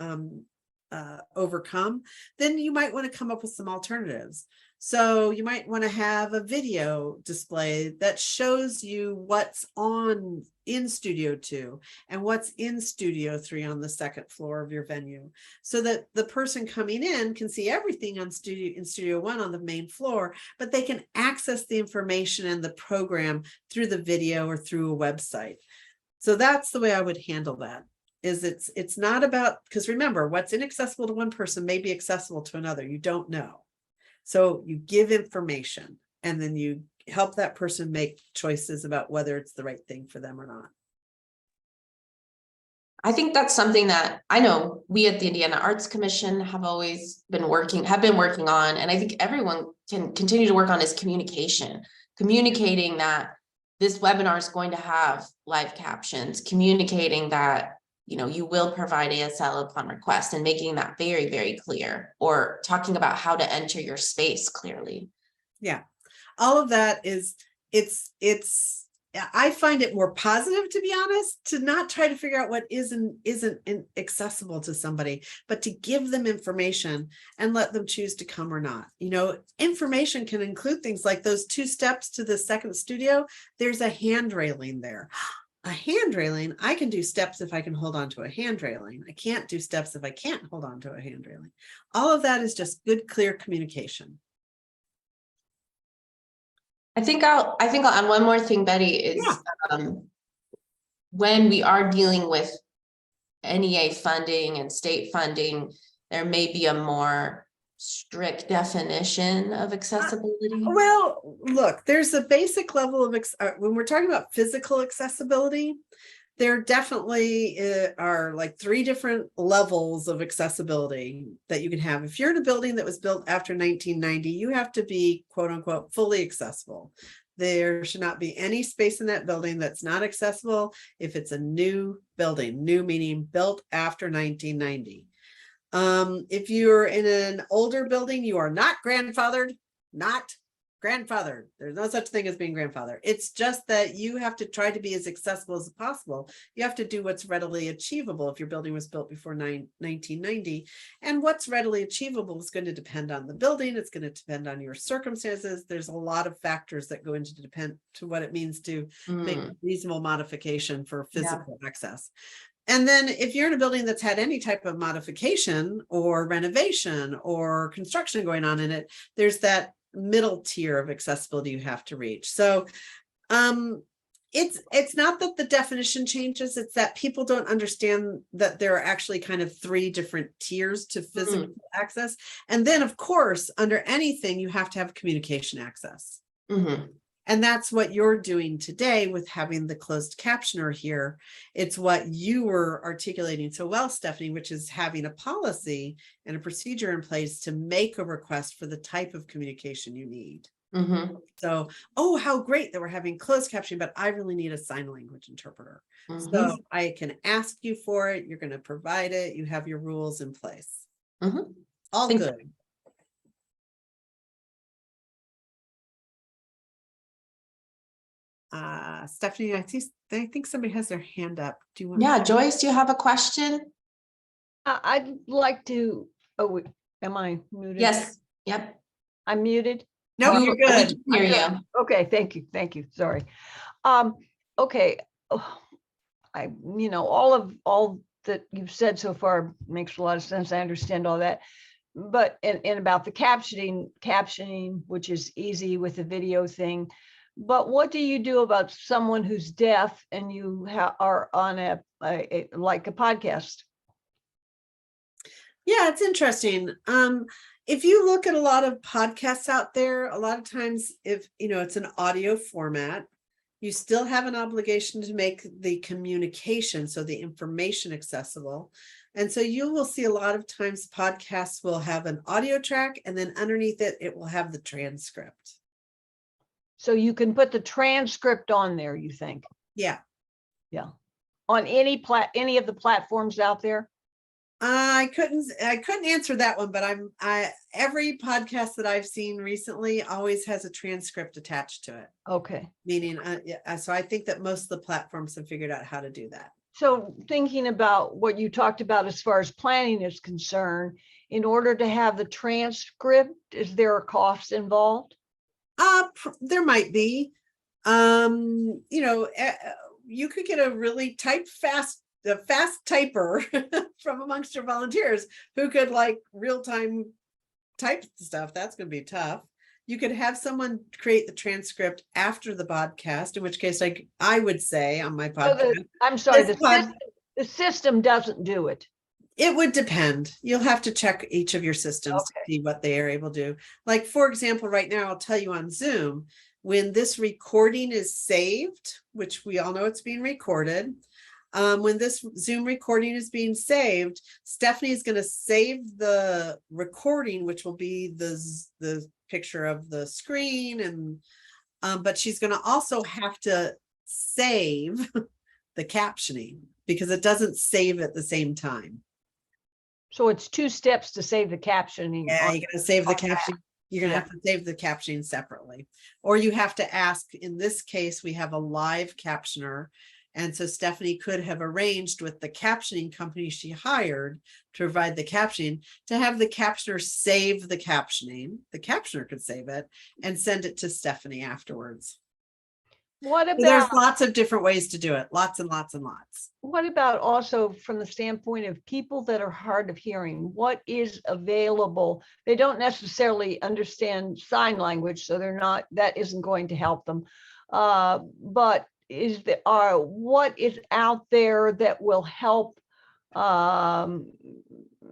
overcome, then you might want to come up with some alternatives. So you might want to have a video display that shows you what's on in studio 2 and what's in studio 3 on the 2nd floor of your venue, so that the person coming in can see everything in studio 1 on the main floor, but they can access the information and the program through the video or through a website. So that's the way I would handle that. Is it's not about, because remember, what's inaccessible to one person may be accessible to another. You don't know. So you give information and then you help that person make choices about whether it's the right thing for them or not. I think that's something that I know we at the Indiana Arts Commission have always been working on, and I think everyone can continue to work on, is communicating that this webinar is going to have live captions, communicating that, you know, you will provide ASL upon request, and making that very, very clear, or talking about how to enter your space clearly. Yeah, all of that is, I find it more positive, to be honest, to not try to figure out what isn't accessible to somebody, but to give them information and let them choose to come or not. You know, information can include things like those 2 steps to the 2nd studio. There's a hand railing there. A hand railing, I can do steps if I can hold on to a hand railing. I can't do steps if I can't hold on to a hand railing. All of that is just good, clear communication. I think I'll add one more thing, Betty, is when we are dealing with NEA funding and state funding, there may be a more strict definition of accessibility. Well, look, there's a basic level of, when we're talking about physical accessibility, there definitely are like 3 different levels of accessibility that you can have. If you're in a building that was built after 1990, you have to be, quote unquote, fully accessible. There should not be any space in that building that's not accessible if it's a new building, new meaning built after 1990. If you're in an older building, you are not grandfathered, There's no such thing as being grandfathered. It's just that you have to try to be as accessible as possible. You have to do what's readily achievable if your building was built before 1990. And what's readily achievable is going to depend on the building. It's going to depend on your circumstances. There's a lot of factors that go into what it means to make a reasonable modification for physical access. And then if you're in a building that's had any type of modification or renovation or construction going on in it, there's that middle tier of accessibility you have to reach. So it's not that the definition changes, it's that people don't understand that there are actually kind of 3 different tiers to physical access. And then of course, under anything, you have to have communication access. And And that's what you're doing today with having the closed captioner here. It's what you were articulating so well, Stephanie, which is having a policy and a procedure in place to make a request for the type of communication you need. Mm-hmm. So, oh, how great that we're having closed captioning, but I really need a sign language interpreter. Mm-hmm. So I can ask you for it. You're going to provide it. You have your rules in place. Mm-hmm. All Thank good. Stephanie, I think somebody has their hand up. Do you want? Yeah, Joyce, do you have a question? I'd like to, am I muted? Yes. Yep. I'm muted? No, We- you're we good. can hear you. Okay, thank you, sorry. Okay, all that you've said so far makes a lot of sense, I understand all that. But, and about the captioning, which is easy with the video thing, but what do you do about someone who's deaf and you are on like a podcast? Yeah, it's interesting. If you look at a lot of podcasts out there, a lot of times if it's an audio format, you still have an obligation to make the communication, so the information accessible. And so you will see a lot of times podcasts will have an audio track and then underneath it, it will have the transcript. So you can put the transcript on there, you think? Yeah. Yeah. On any of the platforms out there? I couldn't answer that one, but every podcast that I've seen recently always has a transcript attached to it. Okay. Meaning, so I think that most of the platforms have figured out how to do that. So thinking about what you talked about as far as planning is concerned, in order to have the transcript, is there a cost involved? There might be. You could get a really fast typer from amongst your volunteers who could real-time type stuff. That's going to be tough. You could have someone create the transcript after the podcast, in which case I would say on my podcast. I'm sorry, the system doesn't do it. It would depend. You'll have to check each of your systems to see what they are able to do. Like, for example, right now, I'll tell you on Zoom, when this recording is saved, which we all know it's being recorded, when this Zoom recording is being saved, Stephanie is going to save the recording, which will be the picture of the screen, and but she's going to also have to save the captioning because it doesn't save at the same time. So it's 2 steps to save the captioning. Yeah, you're going to save the on that. captioning. You're going to have to save the captioning separately, or you have to ask. In this case, we have a live captioner. And so Stephanie could have arranged with the captioning company she hired to provide the captioning to have the captioner save the captioning. The captioner could save it and send it to Stephanie afterwards. What So there's about, lots of different ways to do it. Lots and lots and lots. what about also from the standpoint of people that are hard of hearing? What is available? They don't necessarily understand sign language, so that isn't going to help them. But what is out there that will help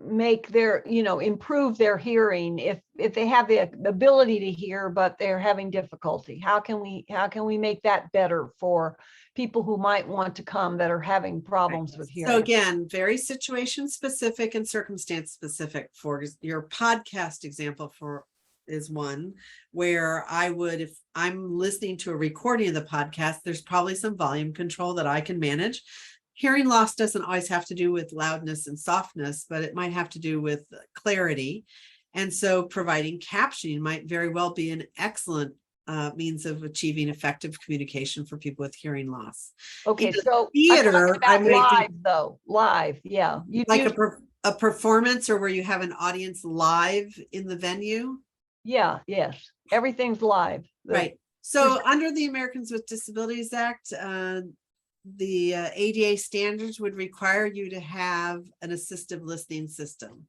make their, improve their hearing if they have the ability to hear, but they're having difficulty? How can we make that better for people who might want to come that are having problems with hearing? So again, very situation specific and circumstance specific. For your podcast example is one where if I'm listening to a recording of the podcast, there's probably some volume control that I can manage. Hearing loss doesn't always have to do with loudness and softness, but it might have to do with clarity. And so providing captioning might very well be an excellent means of achieving effective communication for people with hearing loss. Okay, In the so theater, I'm talking about live, yeah. A performance, or where you have an audience live in the venue. Yeah, yes, everything's live. Right. So under the Americans with Disabilities Act, the ADA standards would require you to have an assistive listening system.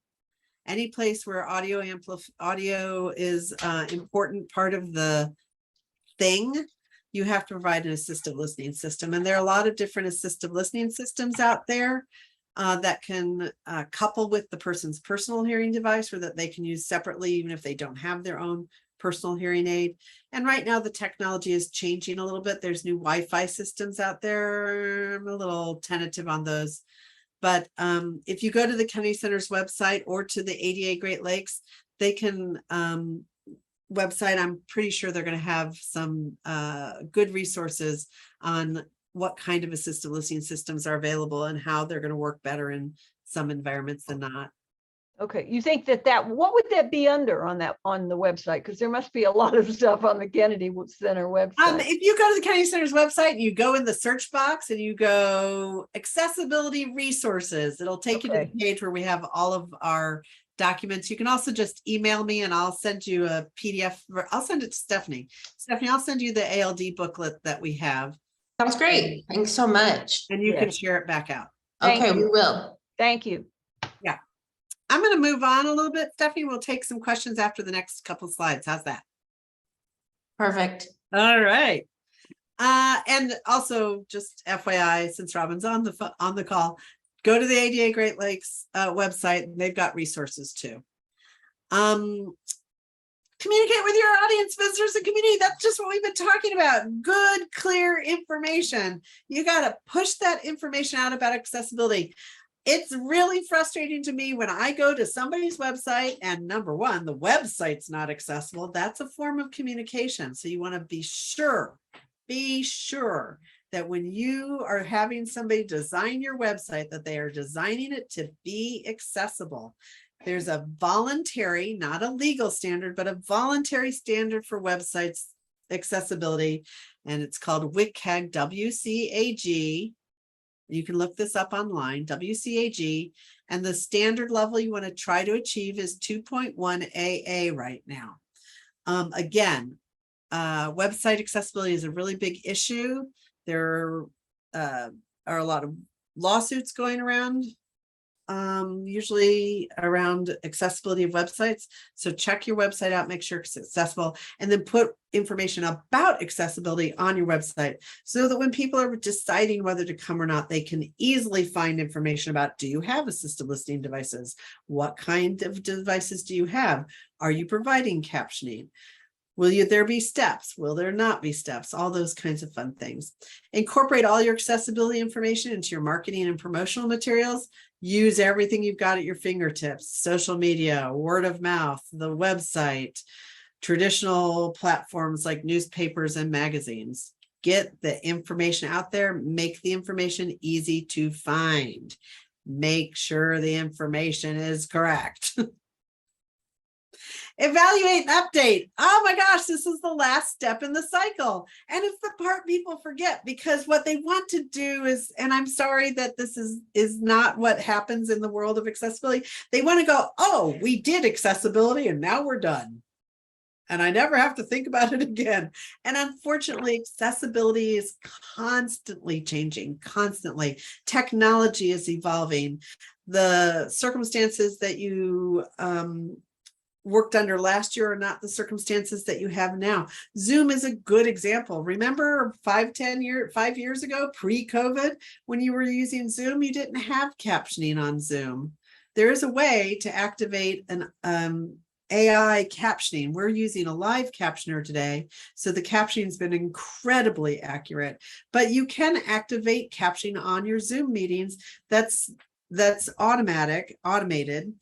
Any place where audio is important part of the thing, you have to provide an assistive listening system. And there are a lot of different assistive listening systems out there that can couple with the person's personal hearing device, or that they can use separately, even if they don't have their own personal hearing aid. And right now the technology is changing a little bit. There's new Wi-Fi systems out there. I'm a little tentative on those. But if you go to the County Center's website or to the ADA Great Lakes, they can website, I'm pretty sure they're going to have some good resources on what kind of assistive listening systems are available and how they're going to work better in some environments than not. Okay, you think that what would that be under on the website? Because there must be a lot of stuff on the Kennedy Center website. If you go to the County Center's website, you go in the search box and you go accessibility resources. It'll take you to the page where we have all of our documents. You can also just email me and I'll send you a PDF. I'll send it to Stephanie. Stephanie, I'll send you the ALD booklet that we have. Sounds great. Thanks so much. And you can share it back out. Okay, we will. Thank you. Yeah. I'm going to move on a little bit. Stephanie will take some questions after the next couple of slides. How's that? Perfect. All right. And also just FYI, since Robin's on the call, go to the ADA Great Lakes website. They've got resources too. Communicate with your audience, visitors, and community. That's just what we've been talking about. Good, clear information. You got to push that information out about accessibility. It's really frustrating to me when I go to somebody's website and number one, the website's not accessible. That's a form of communication. So you want to be sure that when you are having somebody design your website, that they are designing it to be accessible. There's a voluntary, not a legal standard, but a voluntary standard for websites accessibility. And it's called WCAG, WCAG. You can look this up online, WCAG, and the standard level you want to try to achieve is 2.1 AA right now. Again, website accessibility is a really big issue. There are a lot of lawsuits going around, usually around accessibility of websites. So check your website out, make sure it's accessible, and then put information about accessibility on your website so that when people are deciding whether to come or not, they can easily find information about, do you have assistive listening devices? What kind of devices do you have? Are you providing captioning? Will there be steps? Will there not be steps? All those kinds of fun things. Incorporate all your accessibility information into your marketing and promotional materials. Use everything you've got at your fingertips, social media, word of mouth, the website, traditional platforms like newspapers and magazines. Get the information out there, make the information easy to find. Make sure the information is correct. Evaluate and update. Oh my gosh, this is the last step in the cycle. And it's the part people forget, because what they want to do is, and I'm sorry that this is not what happens in the world of accessibility. They want to go, oh, we did accessibility and now we're done. And I never have to think about it again. And unfortunately, accessibility is constantly changing, constantly. Technology is evolving. The circumstances that you worked under last year are not the circumstances that you have now. Zoom is a good example. Remember 5 years ago, pre-COVID, when you were using Zoom, you didn't have captioning on Zoom. There is a way to activate an AI captioning. We're using a live captioner today, so the captioning has been incredibly accurate, but you can activate captioning on your Zoom meetings. That's automated.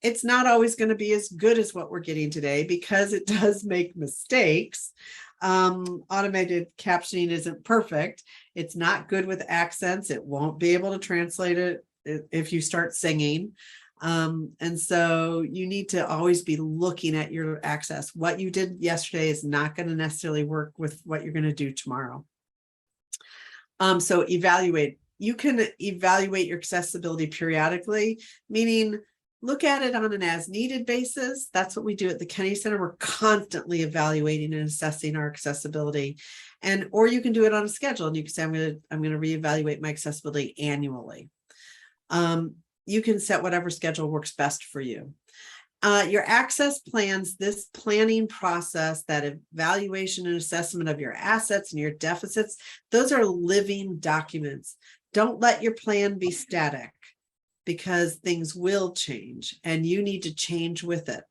It's not always going to be as good as what we're getting today because it does make mistakes. Automated captioning isn't perfect. It's not good with accents. It won't be able to translate it if you start singing. And so you need to always be looking at your access. What you did yesterday is not going to necessarily work with what you're going to do tomorrow. So evaluate. You can evaluate your accessibility periodically, meaning look at it on an as needed basis. That's what we do at the Kennedy Center. We're constantly evaluating and assessing our accessibility. Or you can do it on a schedule, and you can say, I'm going to reevaluate my accessibility annually. You can set whatever schedule works best for you. Your access plans, this planning process, that evaluation and assessment of your assets and your deficits, those are living documents. Don't let your plan be static, because things will change and you need to change with it.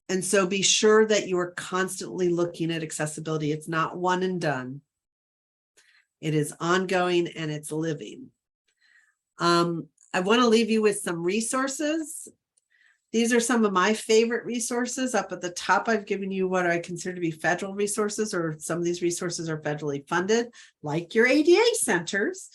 And so be sure that you are constantly looking at accessibility. It's not one and done. It is ongoing and it's living. I want to leave you with some resources. These are some of my favorite resources. Up at the top, I've given you what I consider to be federal resources, or some of these resources are federally funded, like your ADA centers.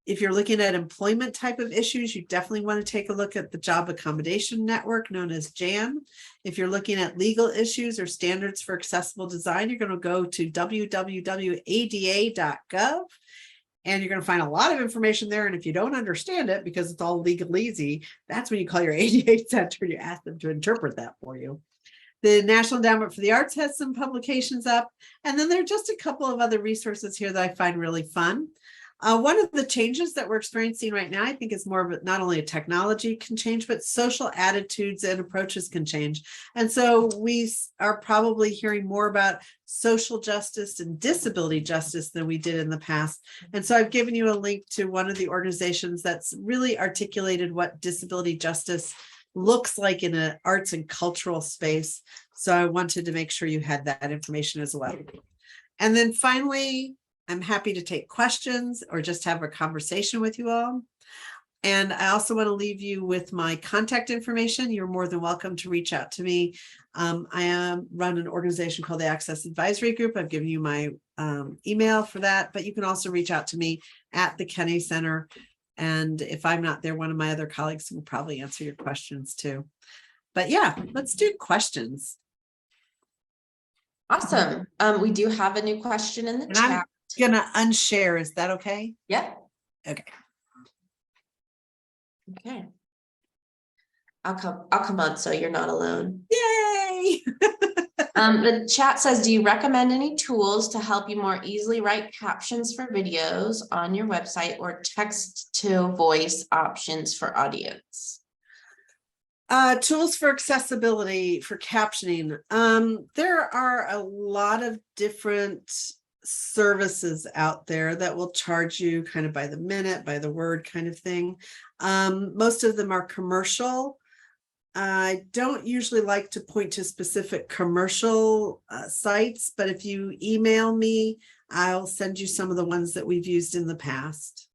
If you're looking at employment type of issues, you definitely want to take a look at the Job Accommodation Network, known as JAN. If you're looking at legal issues or standards for accessible design, you're going to go to www.ada.gov. And you're going to find a lot of information there. And if you don't understand it, because it's all legalese, that's when you call your ADA center and you ask them to interpret that for you. The National Endowment for the Arts has some publications up. And then there are just a couple of other resources here that I find really fun. One of the changes that we're experiencing right now, I think, is more of a, not only a technology can change, but social attitudes and approaches can change. And so we are probably hearing more about social justice and disability justice than we did in the past. And so I've given you a link to one of the organizations that's really articulated what disability justice looks like in an arts and cultural space. So I wanted to make sure you had that information as well. And then finally, I'm happy to take questions or just have a conversation with you all. And I also want to leave you with my contact information. You're more than welcome to reach out to me. I run an organization called the Access Advisory Group. I've given you my email for that, but you can also reach out to me at the Kennedy Center. And if I'm not there, one of my other colleagues will probably answer your questions too. But yeah, let's do questions. Awesome. We do have a new question in the And chat. I'm gonna unshare. Is that okay? Yeah. Okay. Okay. I'll come on so you're not alone. Yay! The chat says, do you recommend any tools to help you more easily write captions for videos on your website, or text to voice options for audience? Tools for accessibility for captioning. There are a lot of different services out there that will charge you kind of by the minute, by the word kind of thing. Most of them are commercial. I don't usually like to point to specific commercial sites, but if you email me, I'll send you some of the ones that we've used in the past.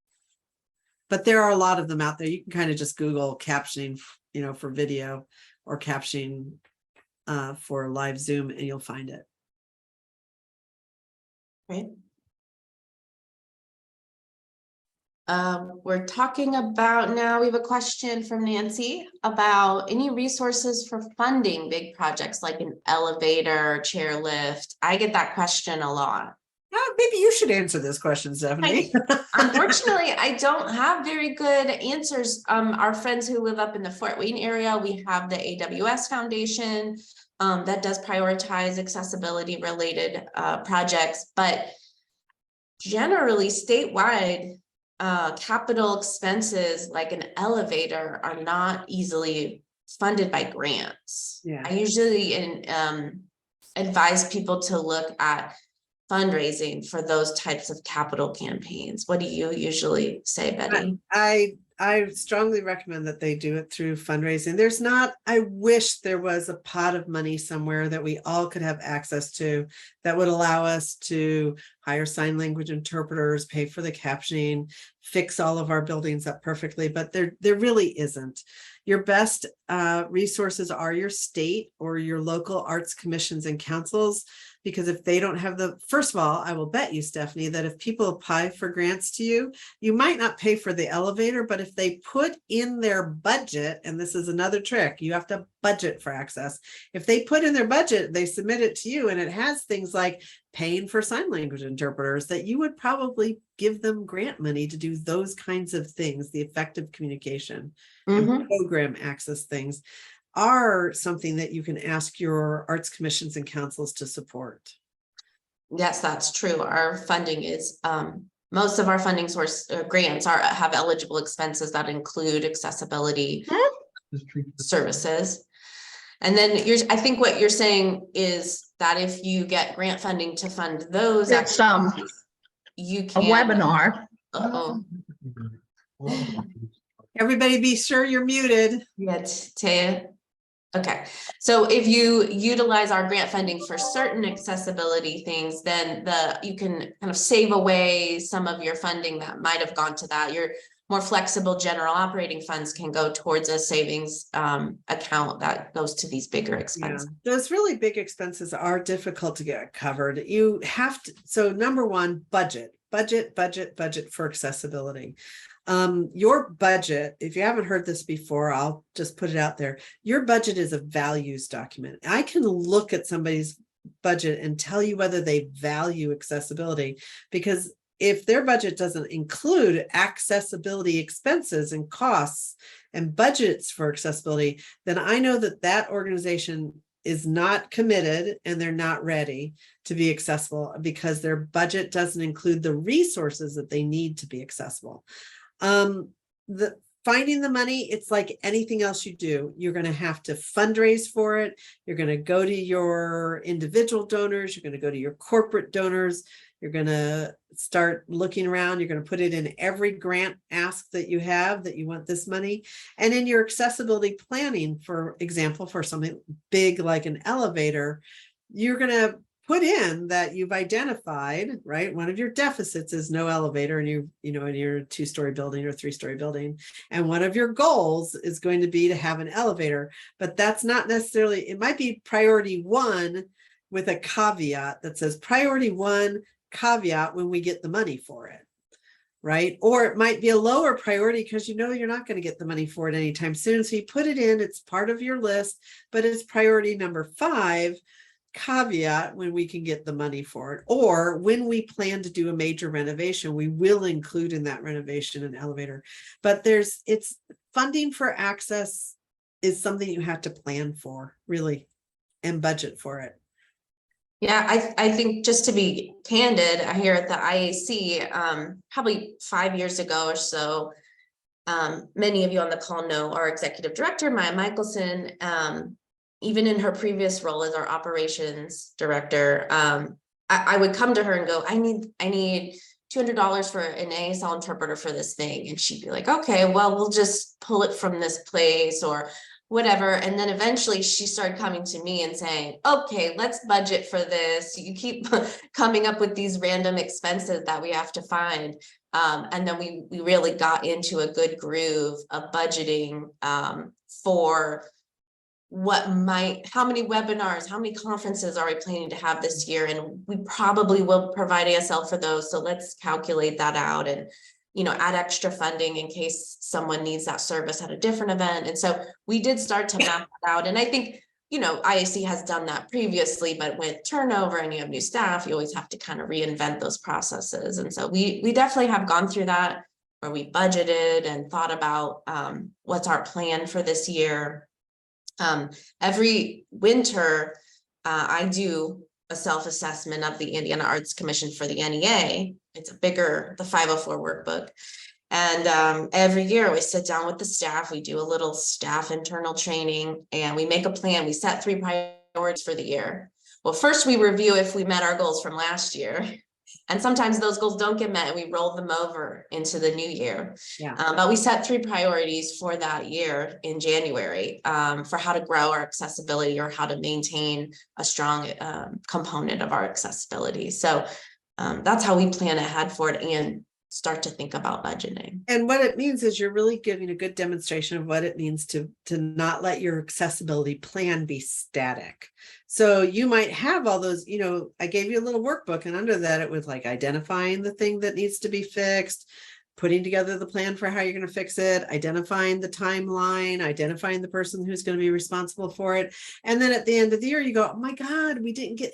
But there are a lot of them out there. You can kind of just Google captioning, you know, for video, or captioning for live Zoom, and you'll find it. Right. We're talking about now, we have a question from Nancy about any resources for funding big projects like an elevator, chairlift. I get that question a lot. Maybe you should answer this question, Stephanie. Unfortunately, I don't have very good answers. Our friends who live up in the Fort Wayne area, we have the AWS Foundation that does prioritize accessibility related projects, but generally statewide, capital expenses like an elevator are not easily funded by grants. Yeah. I usually advise people to look at fundraising for those types of capital campaigns. What do you usually say, Betty? I strongly recommend that they do it through fundraising. There's not, I wish there was a pot of money somewhere that we all could have access to that would allow us to hire sign language interpreters, pay for the captioning, fix all of our buildings up perfectly, but there really isn't. Your best resources are your state or your local arts commissions and councils, because if they don't have the, first of all, I will bet you, Stephanie, that if people apply for grants to you, you might not pay for the elevator, but if they put in their budget, and this is another trick, you have to budget for access. If they put in their budget, they submit it to you, and it has things like paying for sign language interpreters, that you would probably give them grant money to do those kinds of things. The effective communication and program access things are something that you can ask your arts commissions and councils to support. Yes, that's true. Our funding is most of our funding source grants have eligible expenses that include accessibility services. And then I think what you're saying is that if you get grant funding to fund those, It's you a can webinar. Everybody be sure you're muted. Yeah, Taya. Okay, so if you utilize our grant funding for certain accessibility things, then you can kind of save away some of your funding that might have gone to that. Your more flexible general operating funds can go towards a savings account that goes to these bigger Yeah, expenses. those really big expenses are difficult to get covered. You have to, so number one, budget for accessibility. Your budget, if you haven't heard this before, I'll just put it out there. Your budget is a values document. I can look at somebody's budget and tell you whether they value accessibility, because if their budget doesn't include accessibility expenses and costs and budgets for accessibility, then I know that that organization is not committed and they're not ready to be accessible because their budget doesn't include the resources that they need to be accessible. The finding the money, it's like anything else you do. You're going to have to fundraise for it. You're going to go to your individual donors. You're going to go to your corporate donors. You're going to start looking around. You're going to put it in every grant ask that you have that you want this money. And in your accessibility planning, for example, for something big like an elevator, you're going to put in that you've identified, right? One of your deficits is no elevator, and in your 2-story building or 3-story building. And one of your goals is going to be to have an elevator, but that's not necessarily, it might be priority 1 with a caveat that says priority 1 caveat when we get the money for it, right? Or it might be a lower priority because you're not going to get the money for it anytime soon. So you put it in, it's part of your list, but it's priority number 5, caveat when we can get the money for it, or when we plan to do a major renovation, we will include in that renovation an elevator. But it's funding for access is something you have to plan for, really, and budget for it. Yeah, I think, just to be candid, here at the IAC, probably 5 years ago or so, many of you on the call know our executive director, Maya Michelson. Even in her previous role as our operations director, I would come to her and go, I need $200 for an ASL interpreter for this thing. And she'd be like, okay, well, we'll just pull it from this place or whatever. And then eventually she started coming to me and saying, okay, let's budget for this. You keep coming up with these random expenses that we have to find. And then we really got into a good groove of budgeting for how many webinars, how many conferences are we planning to have this year? And we probably will provide ASL for those. So let's calculate that out and, add extra funding in case someone needs that service at a different event. And so we did start to map that out. And I think, IAC has done that previously, but with turnover and you have new staff, you always have to kind of reinvent those processes. And so we definitely have gone through that, where we budgeted and thought about what's our plan for this year. Every winter, I do a self-assessment of the Indiana Arts Commission for the NEA. It's the 504 workbook. And every year we sit down with the staff, we do a little staff internal training, and we make a plan. We set 3 priorities for the year. Well, first we review if we met our goals from last year. And sometimes those goals don't get met and we roll them over into the new year. Yeah. But we set 3 priorities for that year in January for how to grow our accessibility or how to maintain a strong component of our accessibility. So that's how we plan ahead for it and start to think about budgeting. And what it means is you're really giving a good demonstration of what it means to not let your accessibility plan be static. So you might have all those, I gave you a little workbook, and under that it was like identifying the thing that needs to be fixed, putting together the plan for how you're going to fix it, identifying the timeline, identifying the person who's going to be responsible for it. And then at the end of the year, you go, oh my God, we didn't get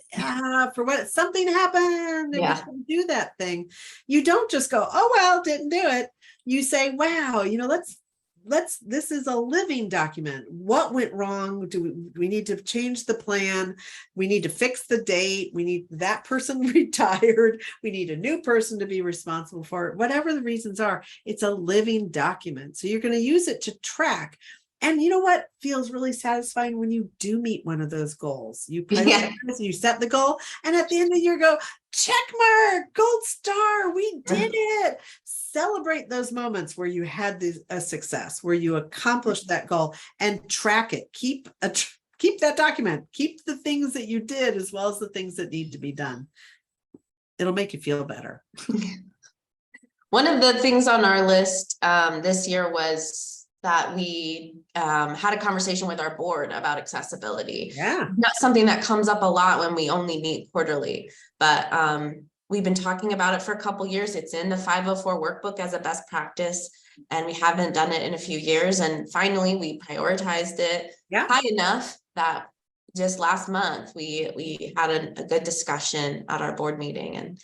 for what, something happened. And we couldn't do that thing. You don't just go, oh, well, didn't do it. You say, wow, this is a living document. What went wrong? We need to change the plan? We need to fix the date. We need that person retired. We need a new person to be responsible for it. Whatever the reasons are, it's a living document. So you're going to use it to track. And you know what feels really satisfying when you do meet one of those goals? You you set the goal, and at the end of the year go, check mark, gold star, we did it. celebrate those moments where you had a success, where you accomplished that goal, and track it. Keep that document. Keep the things that you did as well as the things that need to be done. It'll make you feel better. One of the things on our list this year was that we had a conversation with our board about accessibility. Yeah. Not something that comes up a lot when we only meet quarterly, but we've been talking about it for a couple years. It's in the 504 workbook as a best practice, and we haven't done it in a few years. And finally, we prioritized it high enough that just last month we had a good discussion at our board meeting, and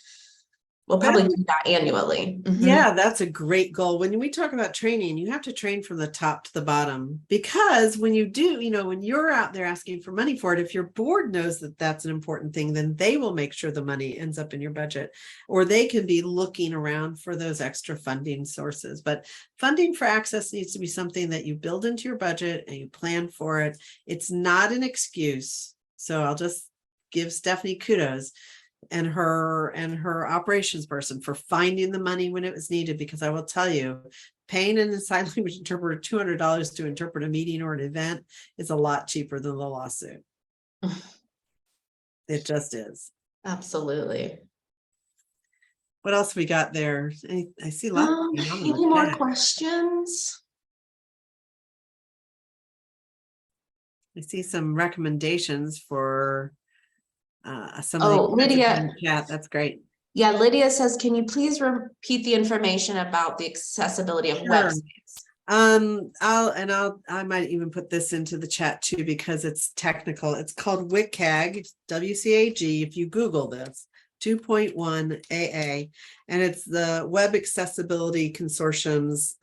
we'll probably do that annually. Yeah, that's a great goal. When we talk about training, you have to train from the top to the bottom, because when you do, when you're out there asking for money for it, if your board knows that that's an important thing, then they will make sure the money ends up in your budget, or they can be looking around for those extra funding sources. But funding for access needs to be something that you build into your budget and you plan for it. It's not an excuse. So I'll just give Stephanie kudos and her operations person for finding the money when it was needed, because I will tell you, paying an sign language interpreter $200 to interpret a meeting or an event is a lot cheaper than the lawsuit. It just is. Absolutely. What else we got there? I see lots. Any more questions? I see some recommendations for some Oh, of the Lydia. chat. That's great. Yeah, Lydia says, can you please repeat the information about the accessibility of websites? I might even put this into the chat too, because it's technical. It's called WCAG, WCAG. If you Google this, 2.1 AA, and it's the Web Accessibility Consortium's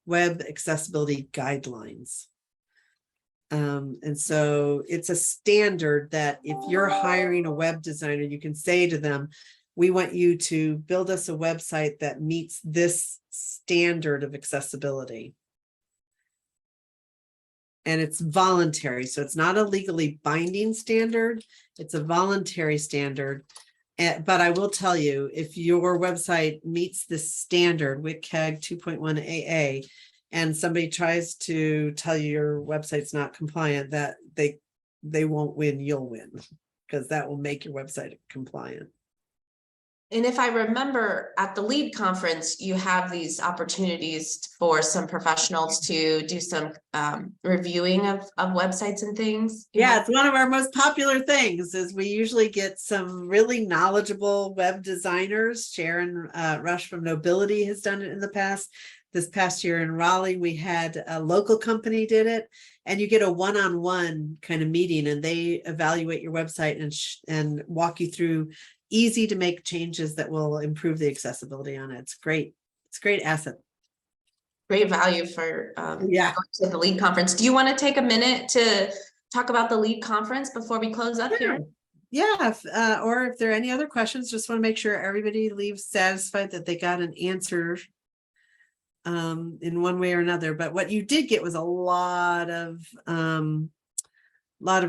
Web Accessibility Guidelines. And so it's a standard that if you're hiring a web designer, you can say to them, we want you to build us a website that meets this standard of accessibility. And it's voluntary. So it's not a legally binding standard. It's a voluntary standard. But I will tell you, if your website meets this standard, WCAG 2.1 AA, and somebody tries to tell you your website's not compliant, that they won't win, you'll win, because that will make your website compliant. And if I remember, at the LEAD conference, you have these opportunities for some professionals to do some reviewing of websites and things. Yeah, it's one of our most popular things is we usually get some really knowledgeable web designers. Sharon Rush from Nobility has done it in the past. This past year in Raleigh, we had a local company did it, and you get a one-on-one kind of meeting, and they evaluate your website and walk you through easy to make changes that will improve the accessibility on it. It's great. It's a great asset. Great value for going to the LEAD conference. Do you want to take a minute to talk about the LEAD conference before we close up here? Yeah, or if there are any other questions, just want to make sure everybody leaves satisfied that they got an answer in one way or another. But what you did get was a lot of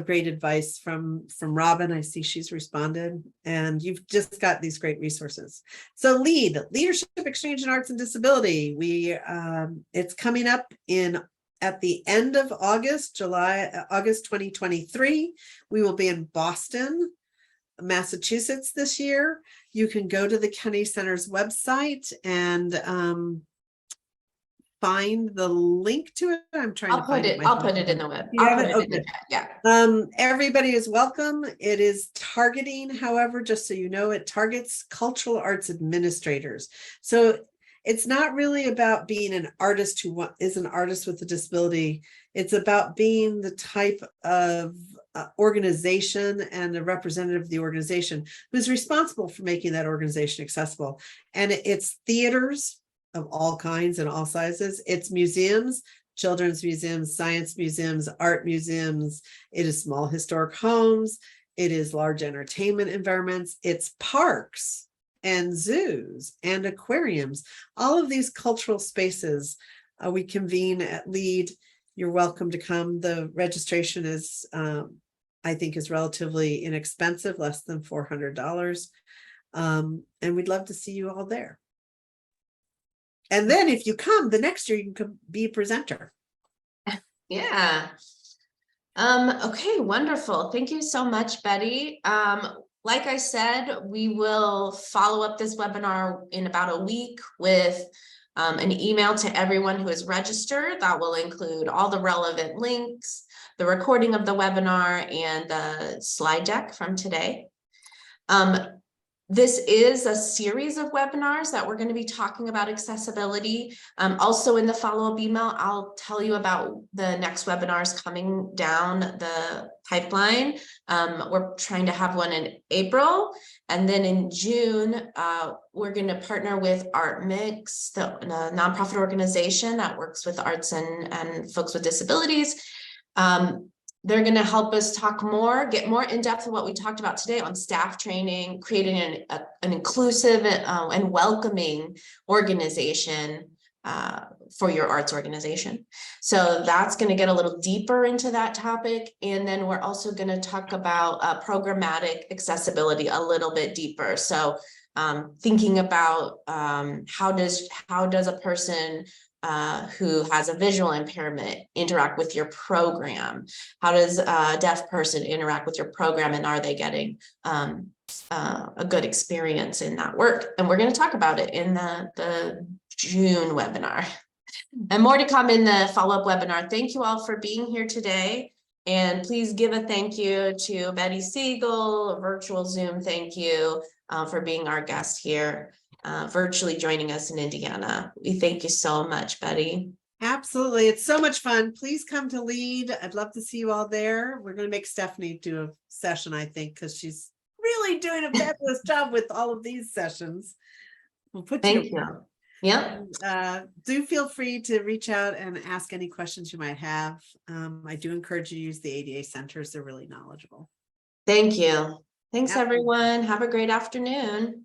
great advice from Robin. I see she's responded, and you've just got these great resources. So Leadership Exchange in Arts and Disability. It's coming up at the end of August 2023. We will be in Boston, Massachusetts this year. You can go to the Kennedy Center's website and find the link to it. I'm trying to find it. I'll put it in the web. Everybody is welcome. It is targeting, however, just so you know, it targets cultural arts administrators. So it's not really about being an artist who is an artist with a disability. It's about being the type of organization and a representative of the organization who's responsible for making that organization accessible. And it's theaters of all kinds and all sizes. It's museums, children's museums, science museums, art museums. It is small historic homes. It is large entertainment environments. It's parks and zoos and aquariums. All of these cultural spaces we convene at LEAD. You're welcome to come. The registration is, I think, is relatively inexpensive, less than $400. And we'd love to see you all there. And then if you come the next year, you can be a presenter. Yeah. Okay, wonderful. Thank you so much, Betty. Like I said, we will follow up this webinar in about a week with an email to everyone who is registered. That will include all the relevant links, the recording of the webinar, and the slide deck from today. This is a series of webinars that we're going to be talking about accessibility. Also in the follow-up email, I'll tell you about the next webinars coming down the pipeline. We're trying to have one in April, and then in June, we're going to partner with Art Mix, the nonprofit organization that works with arts and folks with disabilities. They're going to help us talk more, get more in depth of what we talked about today on staff training, creating an inclusive and welcoming organization for your arts organization. So that's going to get a little deeper into that topic. And then we're also going to talk about programmatic accessibility a little bit deeper. So thinking about how does a person who has a visual impairment interact with your program? How does a deaf person interact with your program, and are they getting a good experience in that work? And we're going to talk about it in the June webinar, and more to come in the follow-up webinar. Thank you all for being here today, and please give a thank you to Betty Siegel, a virtual Zoom thank you for being our guest here. Virtually joining us in Indiana. We thank you so much, Betty. Absolutely. It's so much fun. Please come to LEAD. I'd love to see you all there. We're going to make Stephanie do a session, I think, because she's really doing a fabulous job with all of these sessions. We'll put Thank you. Yep. Do feel free to reach out and ask any questions you might have. I do encourage you to use the ADA centers. They're really knowledgeable. Thank you. Thanks, Absolutely. everyone. Have a great afternoon.